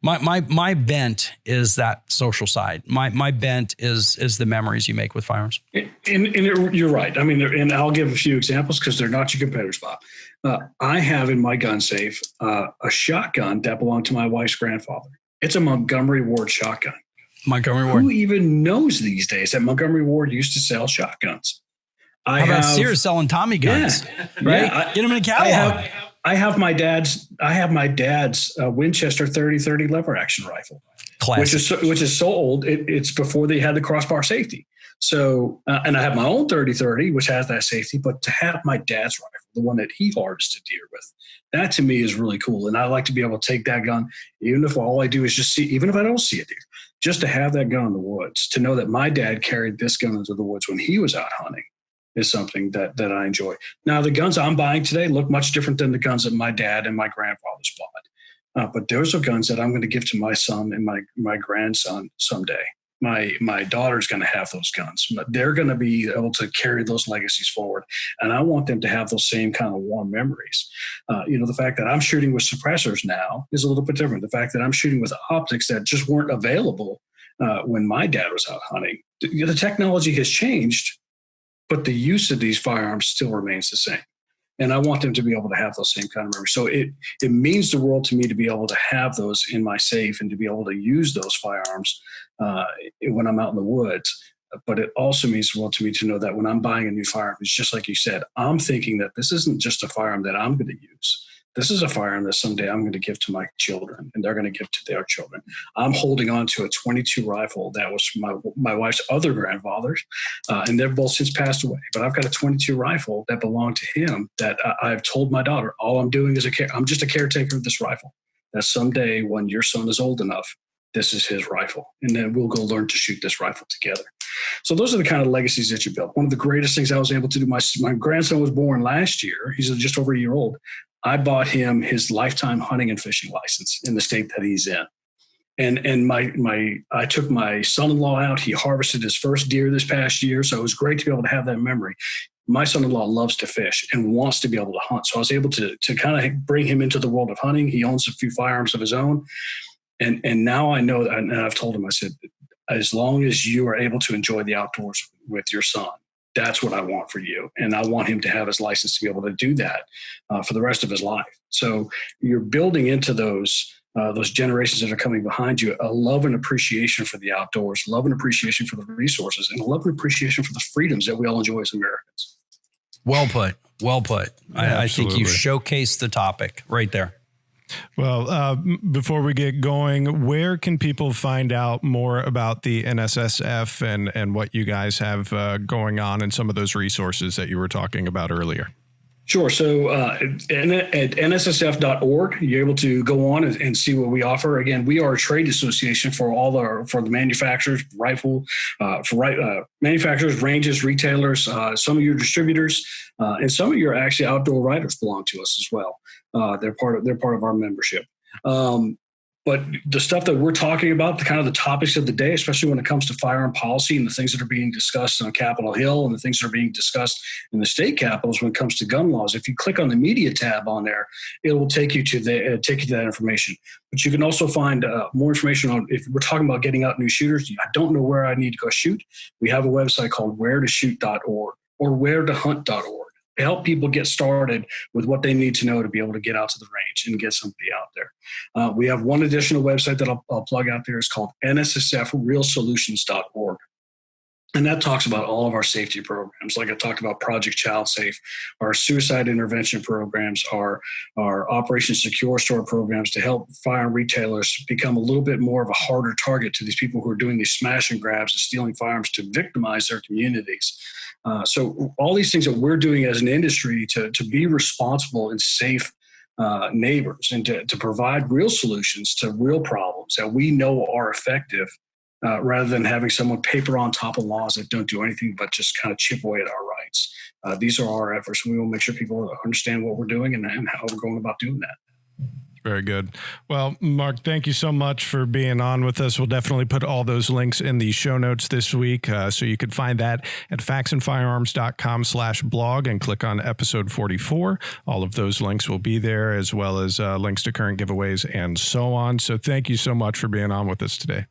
my bent is that social side. My bent is the memories you make with firearms. You're right. I mean, and I'll give a few examples because they're not your competitors, Bob. I have in my gun safe a shotgun that belonged to my wife's grandfather. It's a Montgomery Ward shotgun. Montgomery Ward. Who even knows these days that Montgomery Ward used to sell shotguns? How about Sears selling Tommy guns? Yeah, right? Yeah, Get them in a catalog. I have my dad's Winchester 30-30 lever action rifle, classic, which is so old. It's before they had the crossbar safety. So, and I have my own 30-30, which has that safety. But to have my dad's rifle, the one that he harvested deer with, that to me is really cool. And I like to be able to take that gun, even if all I do is just see, even if I don't see a deer, just to have that gun in the woods, to know that my dad carried this gun into the woods when he was out hunting, is something that I enjoy. Now, the guns I'm buying today look much different than the guns that my dad and my grandfathers bought. But those are guns that I'm going to give to my son and my grandson someday. My daughter's going to have those guns. They're going to be able to carry those legacies forward. And I want them to have those same kind of warm memories. The fact that I'm shooting with suppressors now is a little bit different. The fact that I'm shooting with optics that just weren't available when my dad was out hunting. The technology has changed, but the use of these firearms still remains the same. And I want them to be able to have those same kind of memories. So it means the world to me to be able to have those in my safe and to be able to use those firearms when I'm out in the woods. But it also means the world to me to know that when I'm buying a new firearm, it's just like you said, I'm thinking that this isn't just a firearm that I'm going to use. This is a firearm that someday I'm going to give to my children and they're going to give to their children. I'm holding on to a .22 rifle that was from my wife's other grandfathers, and they've both since passed away. But I've got a .22 rifle that belonged to him that I've told my daughter, all I'm doing is I'm just a caretaker of this rifle. That someday when your son is old enough, this is his rifle. And then we'll go learn to shoot this rifle together. So those are the kind of legacies that you build. One of the greatest things I was able to do, my grandson was born last year. He's just over a year old. I bought him his lifetime hunting and fishing license in the state that he's in. And I took my son-in-law out. He harvested his first deer this past year. So it was great to be able to have that memory. My son-in-law loves to fish and wants to be able to hunt. So I was able to kind of bring him into the world of hunting. He owns a few firearms of his own. And now I know, and I've told him, I said, as long as you are able to enjoy the outdoors with your son, that's what I want for you. And I want him to have his license to be able to do that for the rest of his life. So you're building into those generations that are coming behind you a love and appreciation for the outdoors, love and appreciation for the resources, and a love and appreciation for the freedoms that we all enjoy as Americans. Well put. Well put. Yeah, I think you showcased the topic right there. Well, before we get going, where can people find out more about the NSSF and what you guys have going on and some of those resources that you were talking about earlier? Sure. So at nssf.org, you're able to go on and see what we offer. Again, we are a trade association for the manufacturers, manufacturers, ranges, retailers, some of your distributors, and some of your actually outdoor writers belong to us as well. They're part of our membership. But the stuff that we're talking about, the topics of the day, especially when it comes to firearm policy and the things that are being discussed on Capitol Hill and the things that are being discussed in the state capitals when it comes to gun laws, if you click on the media tab on there, it will take you to that information. But you can also find more information on, if we're talking about getting out new shooters, I don't know where I need to go shoot. We have a website called wheretoshoot.org or wheretohunt.org. Help people get started with what they need to know to be able to get out to the range and get somebody out there. We have one additional website that I'll plug out there. It's called nssfrealsolutions.org. And that talks about all of our safety programs. Like I talked about Project Child Safe, our suicide intervention programs, our Operation Secure Store programs to help firearm retailers become a little bit more of a harder target to these people who are doing these smash and grabs and stealing firearms to victimize their communities. So all these things that we're doing as an industry to be responsible and safe neighbors and to provide real solutions to real problems that we know are effective, rather than having someone paper on top of laws that don't do anything but just kind of chip away at our rights. These are our efforts. We will make sure people understand what we're doing and how we're going about doing that. Very good. Well, Mark, thank you so much for being on with us. We'll definitely put all those links in the show notes this week. So you can find that at faxonfirearms.com/blog and click on episode 44. All of those links will be there, as well as links to current giveaways and so on. So thank you so much for being on with us today.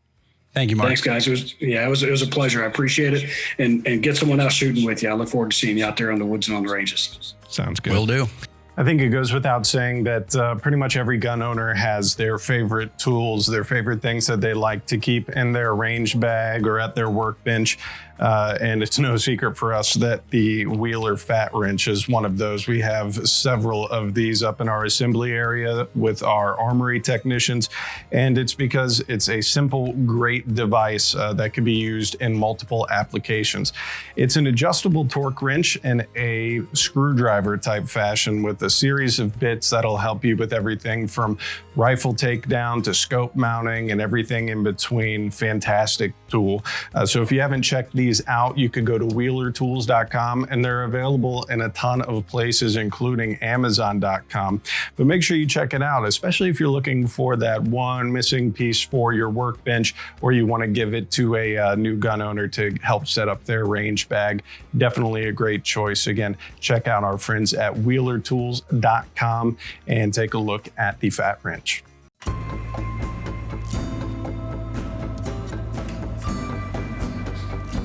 Thank you, Mark. Thanks, guys. It was a pleasure. I appreciate it. And get someone else shooting with you. I look forward to seeing you out there in the woods and on the ranges. Sounds good. Will do. I think it goes without saying that pretty much every gun owner has their favorite tools, their favorite things that they like to keep in their range bag or at their workbench. And it's no secret for us that the Wheeler Fat Wrench is one of those. We have several of these up in our assembly area with our armory technicians, and it's because it's a simple, great device that can be used in multiple applications. It's an adjustable torque wrench in a screwdriver type fashion with a series of bits that'll help you with everything from rifle takedown to scope mounting and everything in between. Fantastic tool. So if you haven't checked these out, you could go to wheelertools.com, and they're available in a ton of places, including amazon.com. But make sure you check it out, especially if you're looking for that one missing piece for your workbench, or you want to give it to a new gun owner to help set up their range bag. Definitely a great choice. Again, check out our friends at wheelertools.com and take a look at the Fat Wrench.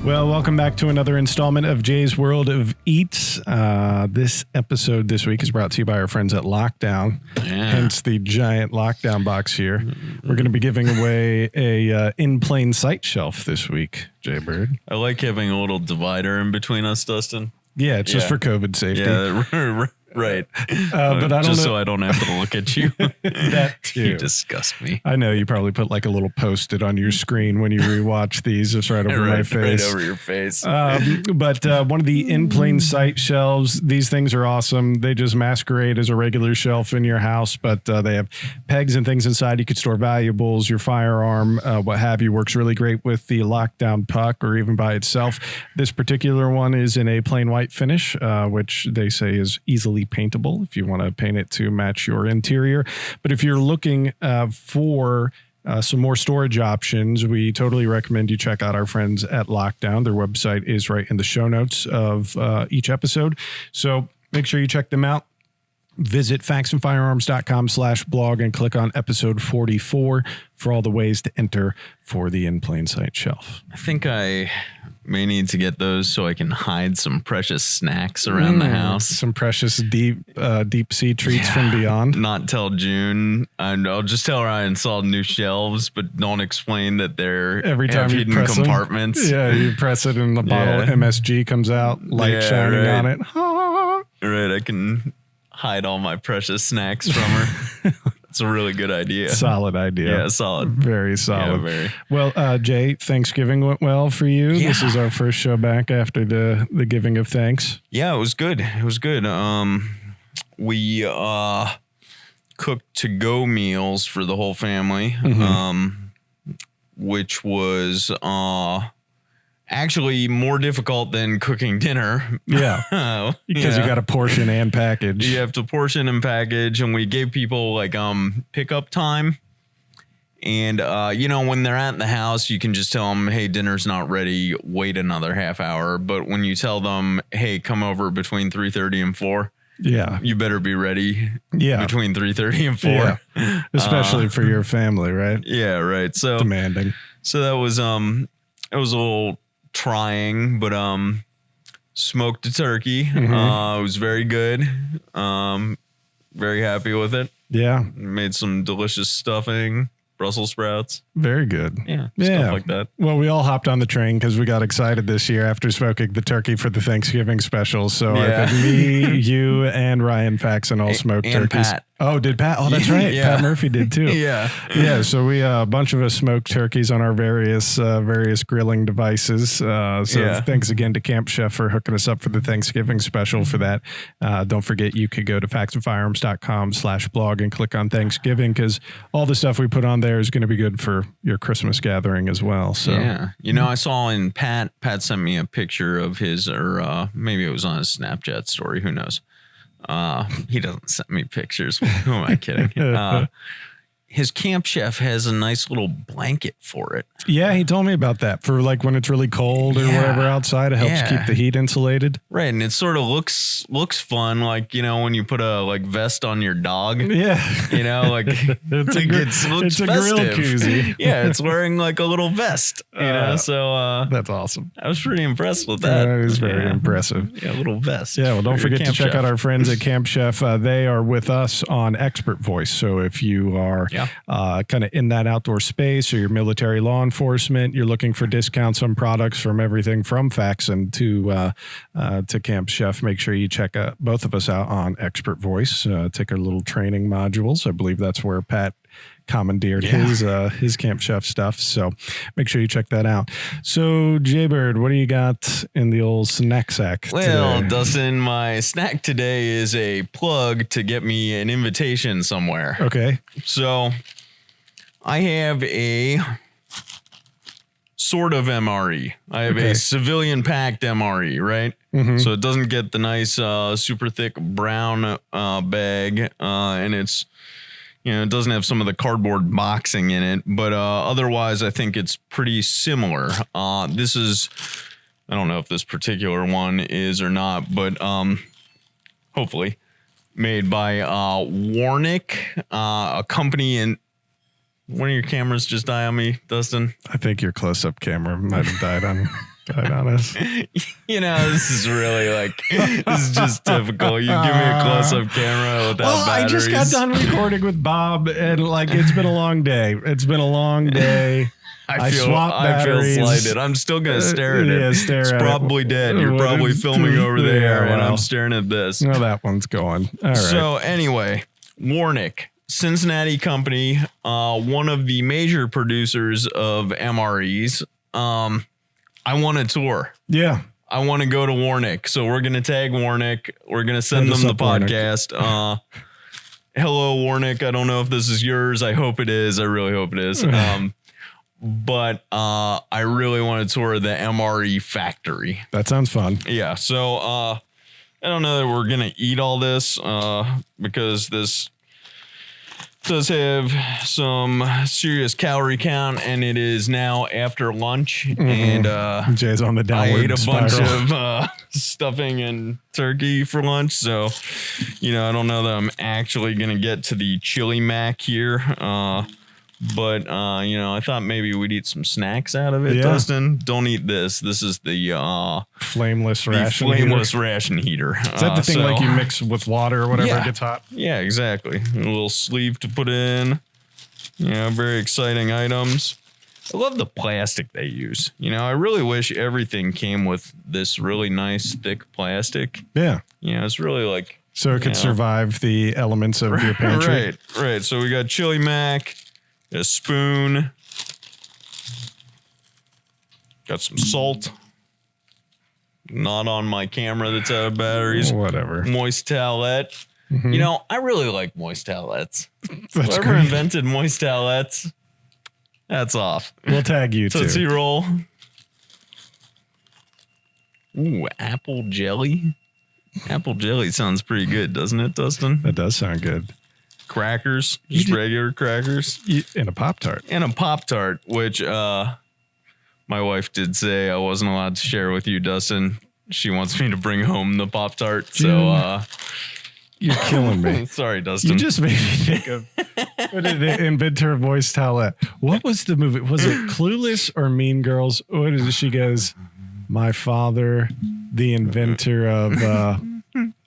Well, welcome back to another installment of Jay's World of Eats. This episode this week is brought to you by our friends at Lockdown, hence the giant Lockdown box here. We're going to be giving away a in plain sight shelf this week, Jay Bird. I like having a little divider in between us, Dustin. Yeah, it's just for COVID safety. Yeah, right. But I don't just know. so I don't have to look at you. That too. You disgust me. I know you probably put like a little post-it on your screen when you rewatch these, just right over my face. Right over your face. But one of the in plain sight shelves, these things are awesome. They just masquerade as a regular shelf in your house, but they have pegs and things inside. You could store valuables, your firearm, what have you. Works really great with the Lockdown puck or even by itself. This particular one is in a plain white finish, which they say is easily paintable if you want to paint it to match your interior. But if you're looking for some more storage options, we totally recommend you check out our friends at Lockdown. Their website is right in the show notes of each episode. So make sure you check them out. Visit faxonfirearms.com/blog and click on episode 44 for all the ways to enter for the in plain sight shelf. I think I may need to get those so I can hide some precious snacks around the house. Some precious deep sea treats from beyond. Not till June. And I'll just tell her I installed new shelves, but don't explain that they're every time you hidden press compartments. Them, yeah, you press it and the bottle of MSG comes out, light shining on it. Right, I can hide all my precious snacks from her. It's a really good idea. Solid idea. Yeah, solid. Very solid. Yeah, very. Well, Jay, Thanksgiving went well for you. Yeah. This is our first show back after the giving of thanks. Yeah, it was good. It was good. We cooked to-go meals for the whole family, which was actually more difficult than cooking dinner. Yeah. Because you got to portion and package. You have to portion and package, and we gave people like pickup time. And when they're at the house, you can just tell them, hey, dinner's not ready, wait another half hour. But when you tell them, hey, come over between 3:30 and 4, you better be ready between 3:30 and 4. Yeah. Especially for your family, right? Yeah, right. So demanding. So that was it was a little trying, but smoked a turkey. It was very good. Very happy with it. Yeah. Made some delicious stuffing, Brussels sprouts. Very good. Yeah. Stuff like that. Well, we all hopped on the train because we got excited this year after smoking the turkey for the Thanksgiving special. So I think me, you, and Ryan Faxon all smoked and turkeys. Pat. Oh, did Pat? Oh, that's right. Yeah. Pat Murphy did too. Yeah. So we a bunch of us smoked turkeys on our various grilling devices. Thanks again to Camp Chef for hooking us up for the Thanksgiving special for that. Don't forget, you could go to faxonfirearms.com/blog and click on Thanksgiving, because all the stuff we put on there is going to be good for your Christmas gathering as well. So yeah, I saw in Pat sent me a picture of his, or maybe it was on his Snapchat story. Who knows? He doesn't send me pictures. Who am I kidding? His Camp Chef has a nice little blanket for it. Yeah, he told me about that for like when it's really cold or whatever outside. It helps keep the heat insulated. Right, and it sort of looks fun, like when you put a vest on your dog. Yeah, it looks a festive. grill koozie. Yeah, it's wearing like a little vest. So that's awesome. I was pretty impressed with that. That is very impressive. Yeah, a little vest. Yeah, well, don't forget to check Chef. out our friends at Camp Chef. They are with us on Expert Voice. So if you are kind of in that outdoor space, or you're military law enforcement, you're looking for discounts on products from everything from Faxon to Camp Chef, make sure you check both of us out on Expert Voice. Take our little training modules. I believe that's where Pat commandeered his Camp Chef stuff. So make sure you check that out. So Jaybird, what do you got in the old snack sack Well, today? Dustin, my snack today is a plug to get me an invitation somewhere. Okay. So I have a sort of MRE. I have a civilian packed MRE, right? Mm-hmm. So it doesn't get the nice, super thick brown bag, and it's, it doesn't have some of the cardboard boxing in it, but otherwise I think it's pretty similar. This is, I don't know if this particular one is or not, but hopefully made by Warnick, a company in. One of your cameras just die on me, Dustin. I think your close-up camera might have died on us. This is really this is just typical. You give me a close-up camera without batteries. I just got done recording with Bob, and it's been a long day. I feel slighted. I'm still gonna stare at it. Yeah, stare it's at probably dead. You're probably filming over there, and I'm staring at this. No, that one's going. All right. So anyway, Warnick, Cincinnati company, one of the major producers of MREs. I want a tour. Yeah. I want to go to Warnick. So we're going to tag Warnick. We're going to send them the podcast. Hello, Warnick. I don't know if this is yours. I hope it is. I really hope it is. But I really want to tour the MRE factory. That sounds fun. Yeah. So I don't know that we're going to eat all this because this does have some serious calorie count, and it is now after lunch. And Jay's on the I downward ate a spiral. bunch of stuffing and turkey for lunch. So, I don't know that I'm actually going to get to the chili mac here. But I thought maybe we'd eat some snacks out of it, Yeah. Dustin. Don't eat this. This is the flameless ration. ration heater. Is that the thing like you mix with water or whatever it gets hot? Yeah, exactly. A little sleeve to put in. Very exciting items. I love the plastic they use. I really wish everything came with this really nice thick plastic. Yeah. It's really so it could survive the elements of your pantry. Right. So we got chili mac, a spoon, got some salt. Not on my camera that's out of batteries. Whatever. Moist towelette. Mm-hmm. I really like moist towelettes. That's Whoever great. invented moist towelettes, that's off. We'll tag you Tootsie too. Roll. Ooh, apple jelly. Apple jelly sounds pretty good, doesn't it, Dustin? That does sound good. Crackers, just regular crackers. In a Pop-Tart. And a Pop-Tart, which my wife did say I wasn't allowed to share with you, Dustin. She wants me to bring home the Pop-Tart. So You're killing me. sorry, Dustin. You just made me think of what did the inventor of voice towelette. What was the movie? Was it Clueless or Mean Girls? What is it? She goes, my father, the inventor of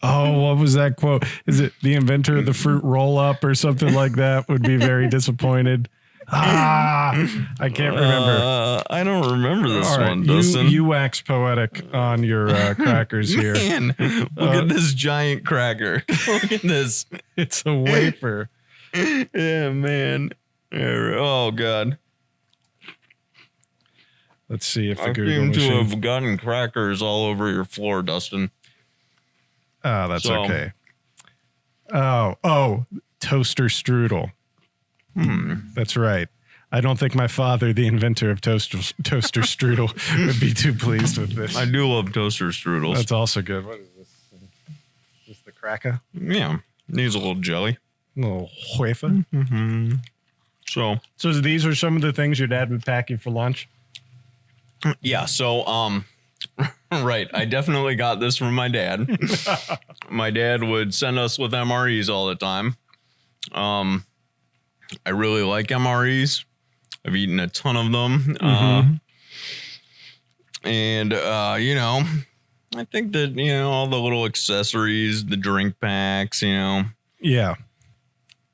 what was that quote? Is it the inventor of the fruit roll up or something like that? Would be very disappointed. I can't remember. I don't remember this All right, one, Dustin. you wax poetic on your crackers here. Man, look at this giant cracker. Look at this. It's a wafer. Yeah, man. Oh, God. Let's see if the I Google seem to machine. have gotten crackers all over your floor, Dustin. Oh, that's So- okay. Oh, toaster strudel. That's right. I don't think my father, the inventor of toaster strudel, would be too pleased with this. I do love toaster strudels. That's also good. What is this? Just the cracker? Yeah, needs a little jelly. A little wafer. So So these are some of the things your dad would pack you for lunch? yeah, so right, I definitely got this from my dad. My dad would send us with MREs all the time. I really like MREs. I've eaten a ton of them. And you know, I think that, you know, all the little accessories, the drink packs, you know, Yeah.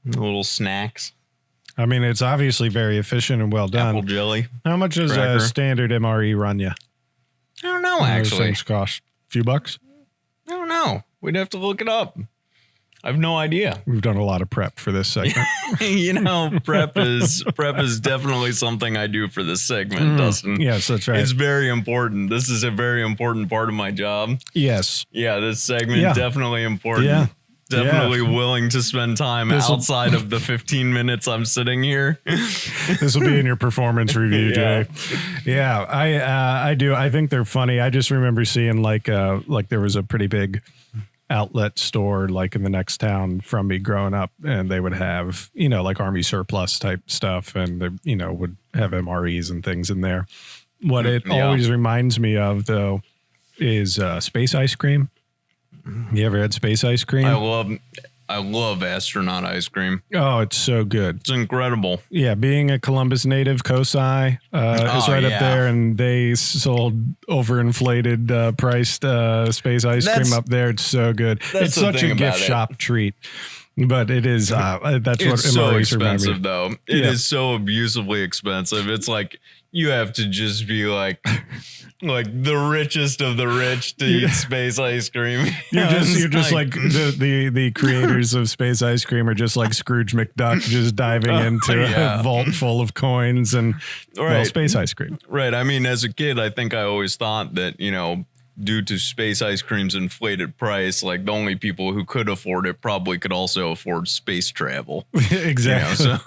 the little snacks, I mean, it's obviously very efficient and well done. apple jelly. How much does a Cracker. standard MRE run you? I don't know, Those actually. things cost a few bucks. I don't know. We'd have to look it up. I have no idea. We've done a lot of prep for this segment. You know, prep is definitely something I do for this segment, Dustin. Yes, that's right. It's very important. This is a very important part of my job. Yes. Yeah, this segment Yeah. definitely important. Yeah. Definitely willing to spend time This'll- outside of the 15 minutes I'm sitting here. This will be in your performance review, Yeah. Jay. Yeah, I do. I think they're funny. I just remember seeing like there was a pretty big outlet store like in the next town from me growing up, and they would have, you know, like Army surplus type stuff, and they, you know, would have MREs and things in there. What it Yeah. always reminds me of though is space ice cream. You ever had space ice cream? I love astronaut ice cream. Oh, it's so good. It's incredible. Yeah, being a Columbus native, COSI is right up yeah. there, and they sold overinflated priced space ice cream That's- up there. It's so good. that's It's the such a thing gift about it. shop treat, but it is. That's what It's so MREs remind me. expensive, though. It is Yeah. so abusively expensive. It's like you have to just be like the richest of the rich to eat space ice cream. You're It's just like the creators of space ice cream are just like Scrooge McDuck, just diving into yeah. a vault full of coins and well, Right. space ice cream. right. I mean, as a kid, I think I always thought that, you know, due to space ice cream's inflated price, like the only people who could afford it probably could also afford space travel. Exactly. You know,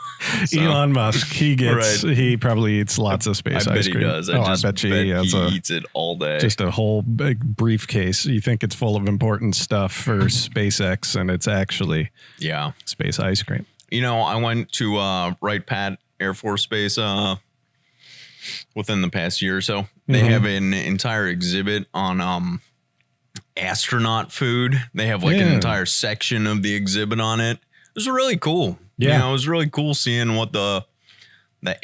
so- Elon Musk, he probably eats lots of space I bet ice he cream. does. I just bet you he has he eats it all day. just a whole big briefcase. You think it's full of important stuff for SpaceX, and it's actually yeah. space ice cream. You know, I went to Wright-Patterson Air Force Base within the past year or so. They have an entire exhibit on astronaut food. They have like an Yeah. entire section of the exhibit on it. It was really cool. Yeah. You know, it was really cool seeing what the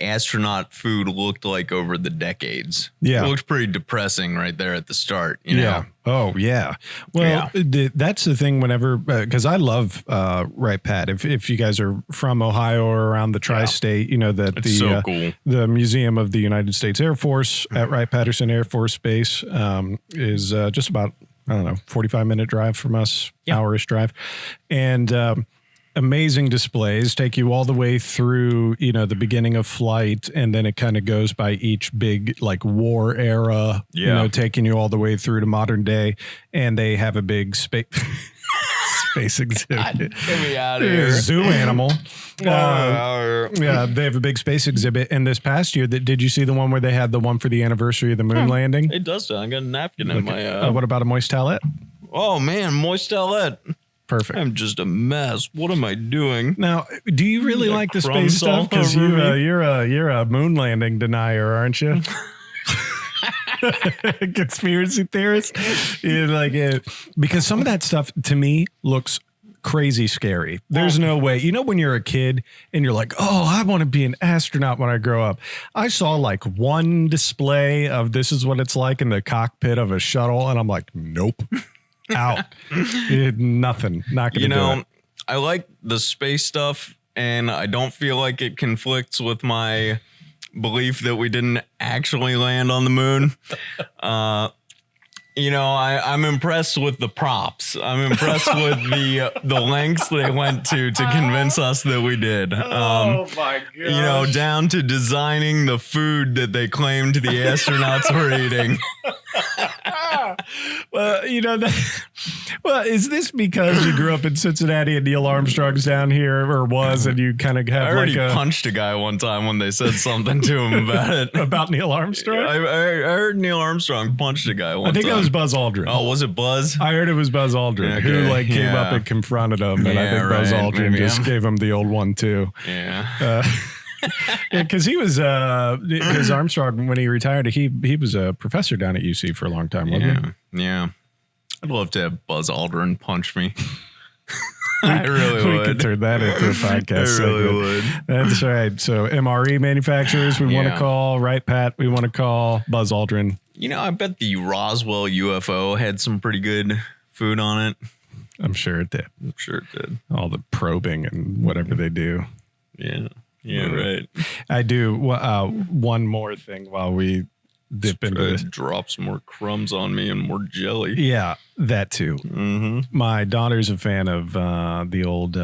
astronaut food looked like over the decades. Yeah. It looked pretty depressing right there at the start. You know? Yeah. Oh, yeah. Well, that's the thing whenever, because I love Wright-Pat. If you guys are from Ohio or around the tri-state, you know that It's so cool. the Museum of the United States Air Force at Wright-Patterson Air Force Base is just about, 45-minute drive from us, hour-ish drive. And amazing displays take you all the way through, the beginning of flight, and then it kind of goes by each big like war era, taking you all the way through to modern day. And they have a big space exhibit. Get me out of here. Zoo animal. Yeah, they have a big space exhibit. And this past year, did you see the one where they had the one for the anniversary of the moon landing? Hey, Dustin, I got a napkin in my. What about a moist towelette? Oh man, moist towelette. Perfect. I'm just a mess. What am I doing? Now, do you really like the crumbs space stuff? Because all over me. you're a moon landing denier, aren't you? Conspiracy theorist. You're like because some of that stuff to me looks crazy scary. There's no way. You know when you're a kid and you're like, oh, I want to be an astronaut when I grow up. I saw like one display of this is what it's like in the cockpit of a shuttle, and I'm like, nope. Out. Nothing. Not gonna do it. I like the space stuff and I don't feel like it conflicts with my belief that we didn't actually land on the moon. I'm impressed with the props. I'm impressed with the lengths they went to convince us that we did. Oh my god! Down to designing the food that they claimed the astronauts were eating. Well, is this because you grew up in Cincinnati and Neil Armstrong's down here, or was, and you kind of have I already punched a guy one time when they said something to him about it. About Neil Armstrong? I heard Neil Armstrong punched a guy one time. I think that was Buzz Aldrin. Oh, was it Buzz? I heard it was Buzz Aldrin who came up and confronted him, and I think Buzz Aldrin just gave him the old one too. Yeah. Because he was, because Armstrong, when he retired, he was a professor down at UC for a long time, wasn't he? Yeah. I'd love to have Buzz Aldrin punch me. I really would. We could turn that into a podcast. I really would. That's right. So MRE manufacturers, we want to call. Wright-Pat, we want to call. Buzz Aldrin. I bet the Roswell UFO had some pretty good food on it. I'm sure it did. All the probing and whatever they do. Yeah. Yeah, right. I do. One more thing while we dip into this. Drop some more crumbs on me and more jelly. Yeah, that too. Mm-hmm. My daughter's a fan of the old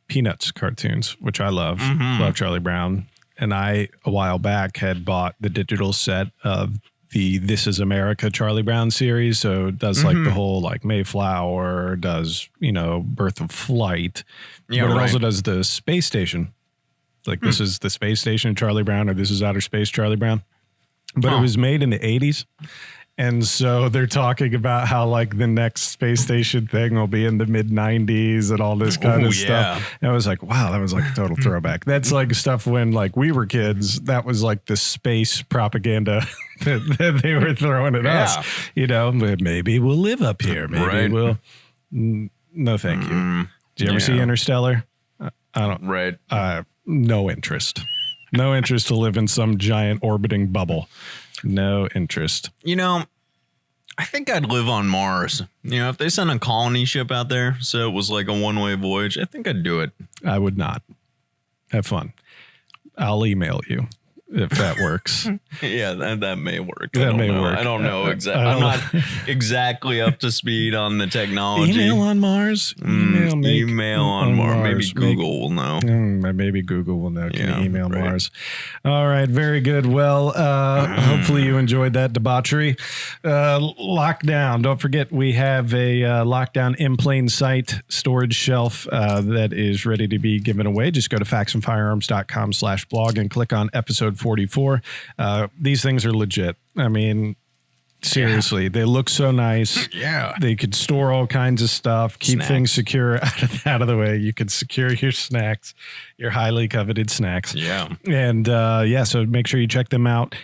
Peanuts cartoons, which I love. Mm-hmm. Love Charlie Brown. And I, a while back, had bought the digital set of the This Is America Charlie Brown series. So it does like the whole like Mayflower, does, Birth of Flight. Yeah, but it also does the space station. Like this is the space station Charlie Brown, or this is outer space Charlie Brown. But it was made in the 80s. And so they're talking about how like the next space station thing will be in the mid 90s and all this kind of stuff. And I was like, wow, that was like a total throwback. That's like stuff when like we were kids, that was like the space propaganda that they were throwing at us. Maybe we'll live up here. Maybe we'll. No, thank you. Did you ever see Interstellar? I don't. Right. No interest. No interest to live in some giant orbiting bubble. No interest. I think I'd live on Mars. If they sent a colony ship out there, so it was like a one-way voyage, I think I'd do it. I would not. Have fun. I'll email you if that works. Yeah, that may work. That may work. I don't know exactly. I'm not exactly up to speed on the technology. Email on Mars. Email on Mars. Maybe Google will know. Maybe Google will know. Can you email Mars? All right. Very good. Well, hopefully you enjoyed that debauchery. Lockdown. Don't forget we have a lockdown in plain sight storage shelf that is ready to be given away. Just go to faxonfirearms.com/blog and click on episode 44. These things are legit. I mean, seriously, they look so nice. Yeah. They could store all kinds of stuff, keep things secure out of the way. You could secure your snacks, your highly coveted snacks. Yeah. And so make sure you check them out.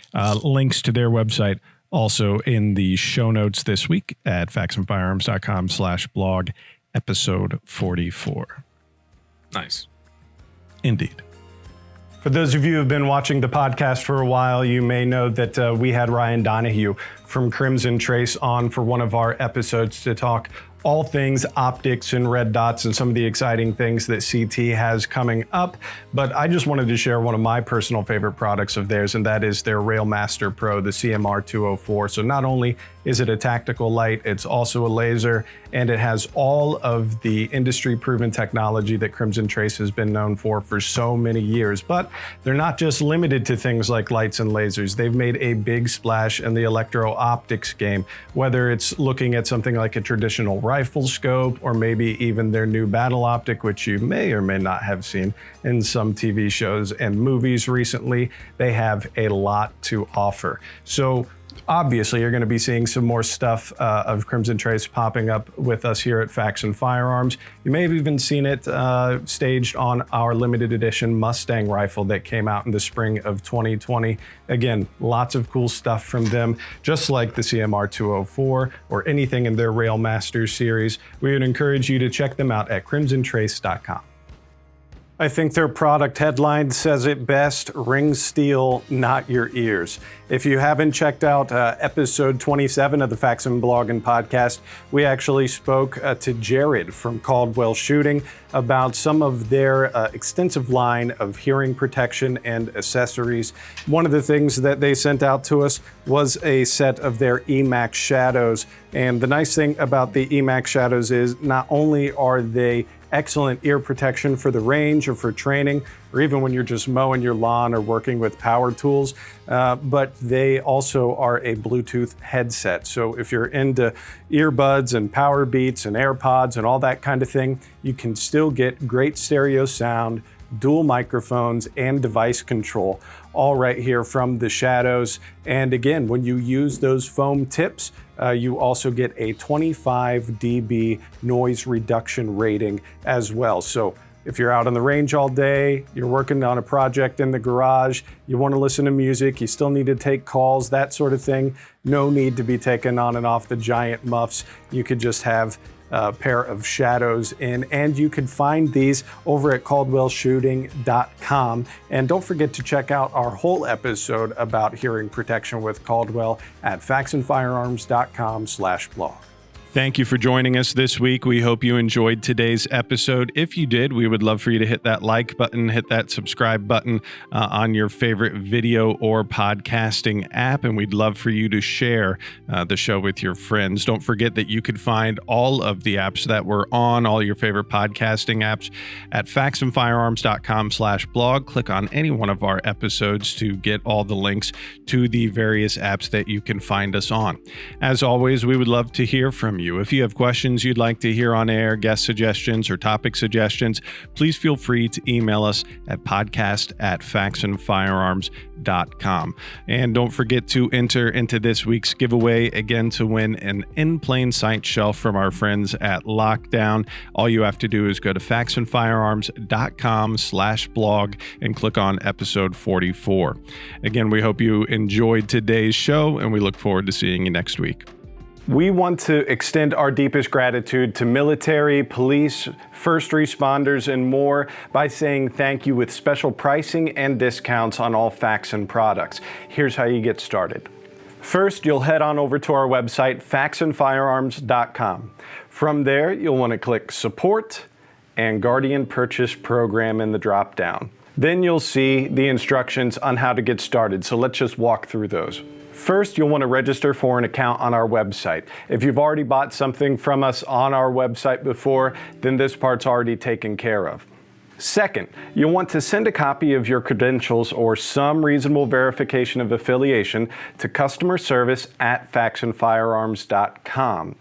Links to their website also in the show notes this week at faxonfirearms.com/blog, episode 44. Nice. Indeed. For those of you who have been watching the podcast for a while, you may know that we had Ryan Donahue from Crimson Trace on for one of our episodes to talk all things optics and red dots and some of the exciting things that CT has coming up. But I just wanted to share one of my personal favorite products of theirs, and that is their Railmaster Pro, the CMR 204. So not only is it a tactical light, it's also a laser, and it has all of the industry-proven technology that Crimson Trace has been known for so many years. But they're not just limited to things like lights and lasers. They've made a big splash in the electro-optics game, whether it's looking at something like a traditional rifle scope, or maybe even their new battle optic, which you may or may not have seen in some TV shows and movies recently. They have a lot to offer. So obviously, you're going to be seeing some more stuff of Crimson Trace popping up with us here at Faxon Firearms. You may have even seen it staged on our limited edition Mustang rifle that came out in the spring of 2020. Again, lots of cool stuff from them, just like the CMR 204 or anything in their Railmaster series. We would encourage you to check them out at crimsontrace.com. I think their product headline says it best: ring steel, not your ears. If you haven't checked out episode 27 of the Faxon blog and podcast, we actually spoke to Jared from Caldwell Shooting about some of their extensive line of hearing protection and accessories. One of the things that they sent out to us was a set of their EMAX shadows. And the nice thing about the EMAX shadows is not only are they excellent ear protection for the range or for training, or even when you're just mowing your lawn or working with power tools, but they also are a Bluetooth headset. So if you're into earbuds and power beats and AirPods and all that kind of thing, you can still get great stereo sound, dual microphones, and device control, all right here from the shadows. And again, when you use those foam tips, you also get a 25 dB noise reduction rating as well. So if you're out on the range all day, you're working on a project in the garage, you want to listen to music, you still need to take calls, that sort of thing, no need to be taken on and off the giant muffs. You could just have a pair of shadows in, and you can find these over at caldwellshooting.com. And don't forget to check out our whole episode about hearing protection with Caldwell at faxonfirearms.com/blog. Thank you for joining us this week. We hope you enjoyed today's episode. If you did, we would love for you to hit that like button, hit that subscribe button on your favorite video or podcasting app, and we'd love for you to share the show with your friends. Don't forget that you could find all of the apps that we're on, all your favorite podcasting apps, at faxonfirearms.com/blog. Click on any one of our episodes to get all the links to the various apps that you can find us on. As always, we would love to hear from you. If you have questions you'd like to hear on air, guest suggestions, or topic suggestions, please feel free to email us at podcast@faxonfirearms.com. And don't forget to enter into this week's giveaway again to win an In Plain Sight shelf from our friends at Lockdown. All you have to do is go to faxonfirearms.com/blog and click on episode 44. Again, we hope you enjoyed today's show, and we look forward to seeing you next week. We want to extend our deepest gratitude to military, police, first responders, and more by saying thank you with special pricing and discounts on all Faxon products. Here's how you get started. First, you'll head on over to our website, faxonfirearms.com. From there, you'll want to click Support and Guardian Purchase Program in the drop-down. Then you'll see the instructions on how to get started, so let's just walk through those. First, you'll want to register for an account on our website. If you've already bought something from us on our website before, then this part's already taken care of. Second, you'll want to send a copy of your credentials or some reasonable verification of affiliation to customer service at faxonfirearms.com.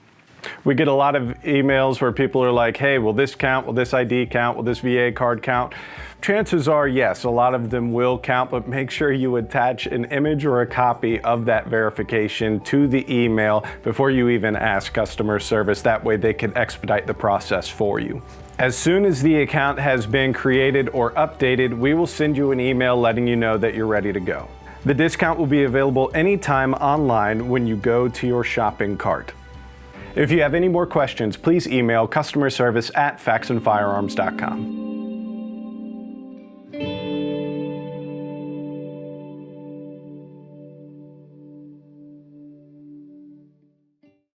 We get a lot of emails where people are like, hey, will this count? Will this ID count? Will this VA card count? Chances are, yes, a lot of them will count, but make sure you attach an image or a copy of that verification to the email before you even ask customer service. That way they can expedite the process for you. As soon as the account has been created or updated, we will send you an email letting you know that you're ready to go. The discount will be available anytime online when you go to your shopping cart. If you have any more questions, please email customer service at faxonfirearms.com.